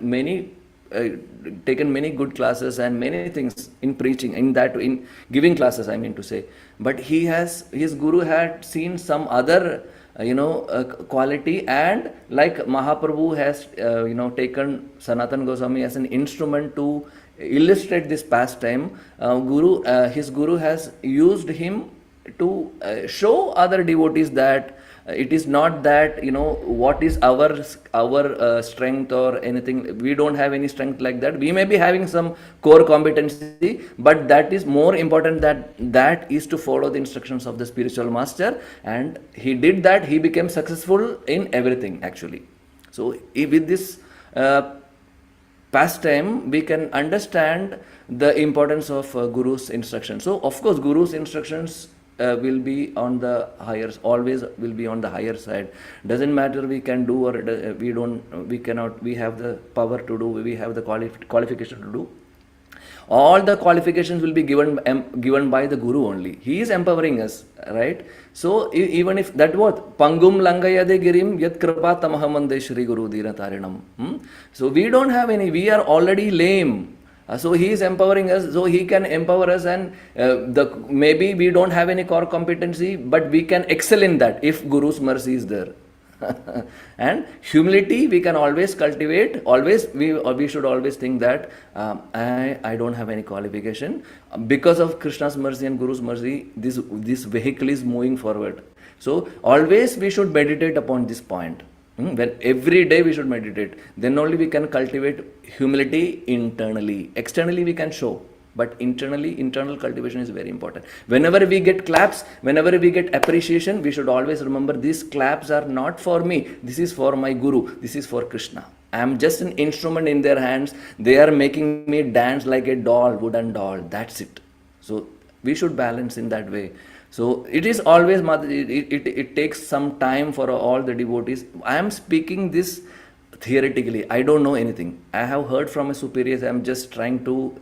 taken many good classes and many things in preaching, in giving classes, I mean to say. But his Guru had seen some other quality, and like Mahaprabhu has taken Sanatana Goswami as an instrument to illustrate this pastime. His Guru has used him to show other devotees that it is not that what is our strength or anything. We don't have any strength like that. We may be having some core competency, but that is more important. That is to follow the instructions of the spiritual master, and he did that. He became successful in everything actually. So with this pastime, we can understand the importance of Guru's instructions. So of course, Guru's instructions will be on the higher, always will be on the higher side. Doesn't matter we can do or we cannot, we have the power to do, we have the qualification to do. All the qualifications will be given by the Guru only. He is empowering us, right? So even if that what Pangum Langayade Girim Yat Kripa Tamahamande Shri Guru Dira Tarinam. So we don't have any, we are already lame. So he is empowering us, so he can empower us, and maybe we don't have any core competency, but we can excel in that if Guru's mercy is there. And humility we can always cultivate. Always we should always think that I don't have any qualification. Because of Krishna's mercy and Guru's mercy, this vehicle is moving forward. So always we should meditate upon this point. When every day we should meditate, then only we can cultivate humility internally. Externally we can show, but internally, internal cultivation is very important. Whenever we get claps, whenever we get appreciation, we should always remember these claps are not for me. This is for my Guru. This is for Krishna. I am just an instrument in their hands. They are making me dance like a doll, wooden doll. That's it. So we should balance in that way. So it is always, it takes some time for all the devotees. I am speaking this theoretically. I don't know anything. I have heard from a superior. I am just trying to,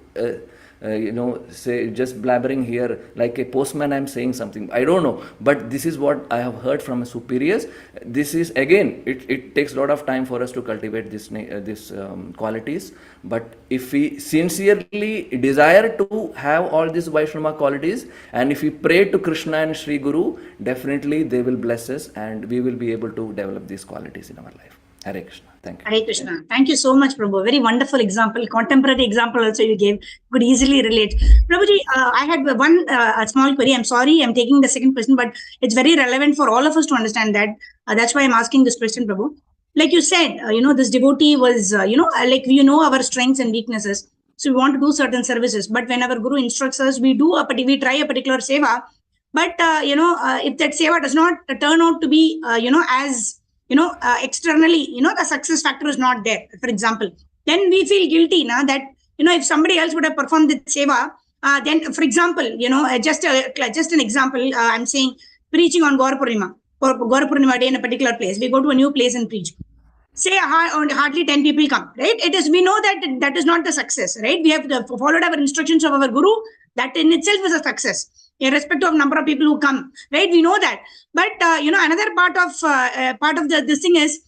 say, just blabbering here like a postman. I am saying something. I don't know. But this is what I have heard from a superiors. This is, again, it takes a lot of time for us to cultivate this qualities. But if we sincerely desire to have all these Vaishnava qualities, and if we pray to Krishna and Sri Guru, definitely they will bless us and we will be able to develop these qualities in our life. Hare Krishna. Thank you. Hare Krishna. Thank you so much, Prabhu. Very wonderful example. Contemporary example also you gave. Could easily relate. Prabhuji, I had one small query. I'm sorry, I'm taking the second question, but it's very relevant for all of us to understand that. That's why I'm asking this question, Prabhu. Like you said, this devotee was, like we know our strengths and weaknesses. So we want to do certain services. But when our Guru instructs us, we try a particular seva. But, if that seva does not turn out to be, as externally, the success factor is not there, for example, then we feel guilty now that if somebody else would have performed the seva, then, for example, just an example, I'm saying preaching on Gaur Purnima, or Gaur Purnima day in a particular place. We go to a new place and preach. Say hardly 10 people come, right? We know that is not the success, right? We have followed our instructions of our guru. That in itself is a success, irrespective of number of people who come, right? We know that. But, another part of this thing is,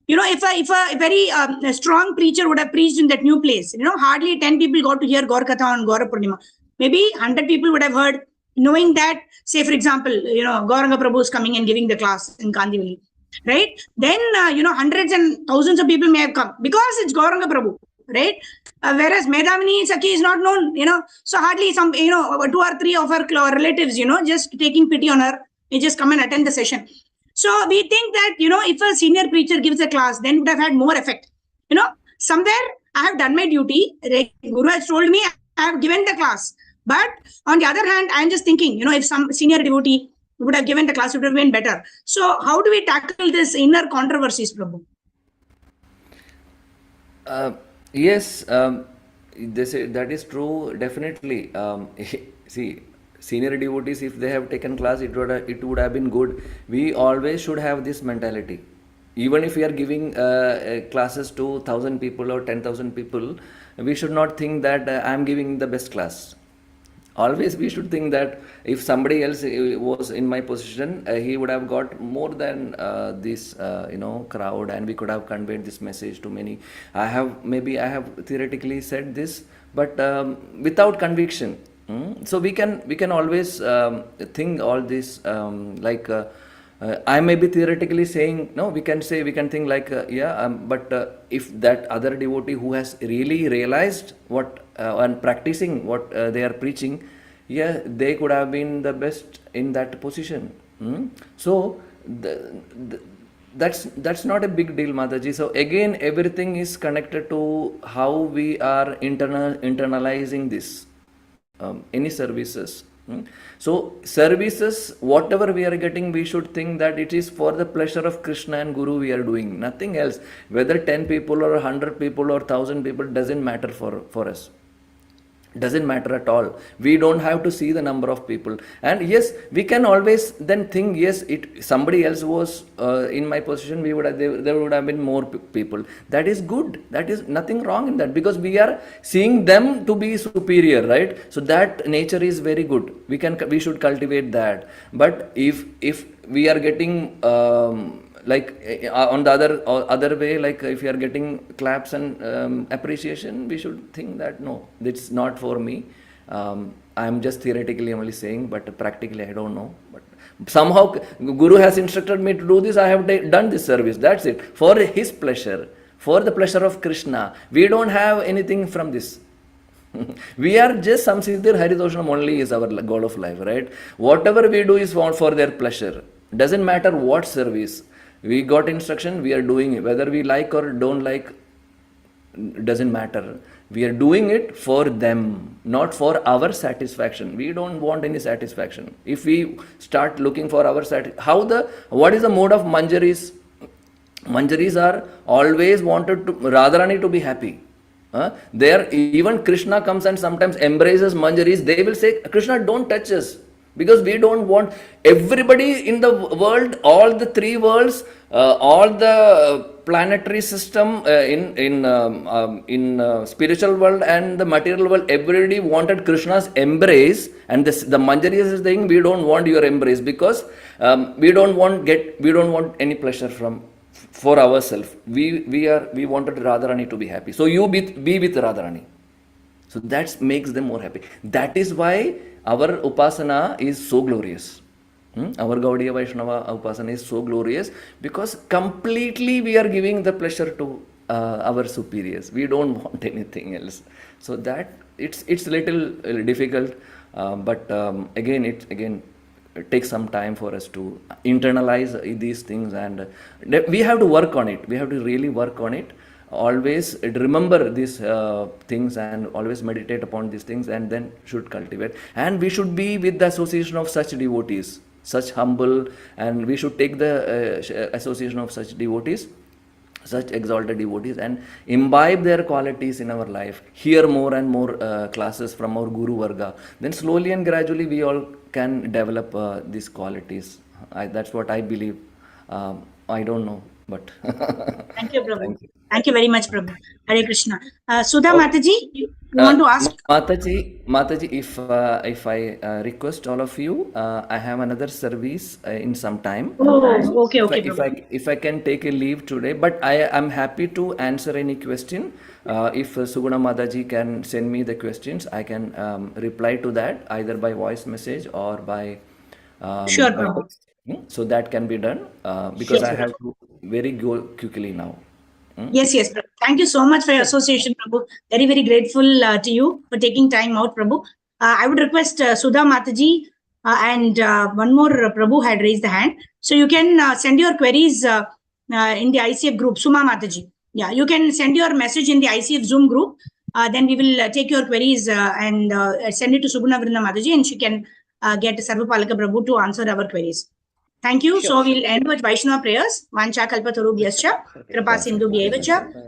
if a very strong preacher would have preached in that new place, hardly 10 people got to hear Gaur Katha on Gaur Purnima. Maybe 100 people would have heard, knowing that, say, for example, Gauranga Prabhu is coming and giving the class in Kandivali, right? Then, hundreds and thousands of people may have come because it's Gauranga Prabhu, right? Whereas Medhavini Sakhi is not known, so hardly some, 2 or 3 of her relatives, just taking pity on her, they just come and attend the session. So we think that, if a senior preacher gives a class, then it would have had more effect. Somewhere I have done my duty. Guru has told me I have given the class. But on the other hand, I am just thinking, if some senior devotee would have given the class, it would have been better. So how do we tackle this inner controversies, Prabhu? Yes, that is true, definitely. See, senior devotees, if they have taken class, it would have been good. We always should have this mentality. Even if we are giving classes to 1,000 people or 10,000 people, we should not think that I am giving the best class. Always we should think that if somebody else was in my position, he would have got more than this crowd, and we could have conveyed this message to many. I have theoretically said this, but without conviction. So we can always think all this I may be theoretically saying no. We can think like but if that other devotee who has really realized what and practicing what they are preaching, they could have been the best in that position. So that's not a big deal, Mataji. So again, everything is connected to how we are internalizing this. Any services. So services, whatever we are getting, we should think that it is for the pleasure of Krishna and Guru we are doing, nothing else. Whether 10 people or 100 people or 1,000 people doesn't matter for us. Doesn't matter at all. We don't have to see the number of people. And yes, we can always then think, yes, somebody else was in my position, there would have been more people. That is good. That is nothing wrong in that, because we are seeing them to be superior, right? So that nature is very good. We should cultivate that. But if we are getting on the other way, like if you are getting claps and appreciation, we should think that no, it's not for me. I am just theoretically only saying, but practically I don't know. But somehow Guru has instructed me to do this. I have done this service. That's it. For his pleasure, for the pleasure of Krishna. We don't have anything from this. We are just Samsiddhir Haridoshanam only is our goal of life, right? Whatever we do is for their pleasure. Doesn't matter what service. We got instruction, we are doing it. Whether we like or don't like, doesn't matter. We are doing it for them, not for our satisfaction. We don't want any satisfaction. If we start looking for our satisfaction, what is the mode of Manjaris? Manjaris are always wanted to Radharani to be happy. There, even Krishna comes and sometimes embraces Manjaris. They will say, Krishna, don't touch us. Because we don't want everybody in the world, all the 3 worlds, all the planetary system in spiritual world and the material world, everybody wanted Krishna's embrace, and the Manjari is saying, we don't want your embrace, because we don't want any pleasure for ourselves. We wanted Radharani to be happy. So you be with Radharani. So that makes them more happy. That is why our Upasana is so glorious. Our Gaudiya Vaishnava Upasana is so glorious, because completely we are giving the pleasure to our superiors. We don't want anything else. So that it's little difficult, but again it takes some time for us to internalize these things, and we have to work on it. We have to really work on it. Always remember these things and always meditate upon these things, and then should cultivate. And we should be with the association of such devotees, such humble, and we should take the association of such devotees such exalted devotees and imbibe their qualities in our life, hear more and more classes from our Guru Varga, then slowly and gradually we all can develop these qualities. That's what I believe. I don't know, but Thank you, Prabhu. Thank you. Thank you very much, Prabhu. Hare Krishna. Sudha Okay. Mataji, you want to ask? Mataji, if I request all of you, I have another service in some time. Oh, okay, If okay, I, if Prabhu. I if I can take a leave today, but I am happy to answer any question. If Suguna Mataji can send me the questions, I can reply to that either by voice message or by Sure, Prabhu. text. So that can be done because Yes, I Prabhu. have to very go quickly now. Yes, yes, Prabhu. Thank you so much for your association, Prabhu. Very, very grateful to you for taking time out, Prabhu. I would request Sudha Mataji and one more Prabhu had raised the hand. So you can send your queries in the ICF group, Suma Mataji. Yeah, you can send your message in the ICF Zoom group. Then we will take your queries and send it to Subhuna Vrinda Mataji, and she can get Sarvapalaka Prabhu to answer our queries. Thank you. So we'll end with Vaishnav prayers. Vancha kalpatarubhyascha kripa sindhubhyeva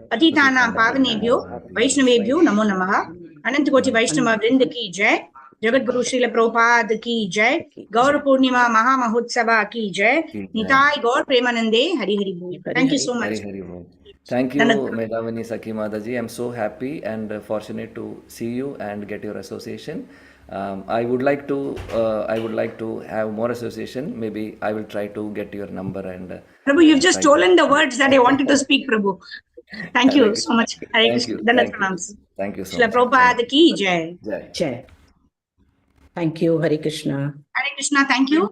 patitanam pavanebhyo Vaishnavebhyo namo namaha. Anantakoti Vaishnava Vrinda ki jai. Jagat Guru Srila Prabhupada ki jai. Gaur Purnima Maha Mahotsava ki jai. Nitai Gaur Premanande Hari Hari Bol. Thank you so much. Hari Hari Bol. Thank you, Medhavani Sakhi Mataji. I'm so happy and fortunate to see you and get your association. I would like to have more association. Maybe I will try to get your number and. Prabhu, you've just stolen the words that I wanted to speak, Prabhu. Thank you so much. Hare Krishna. Dandavat pranams. Thank you so Srila much. Prabhupada ki jai. Jai. Jai. Thank you, Hare Krishna. Hare Krishna. Thank you.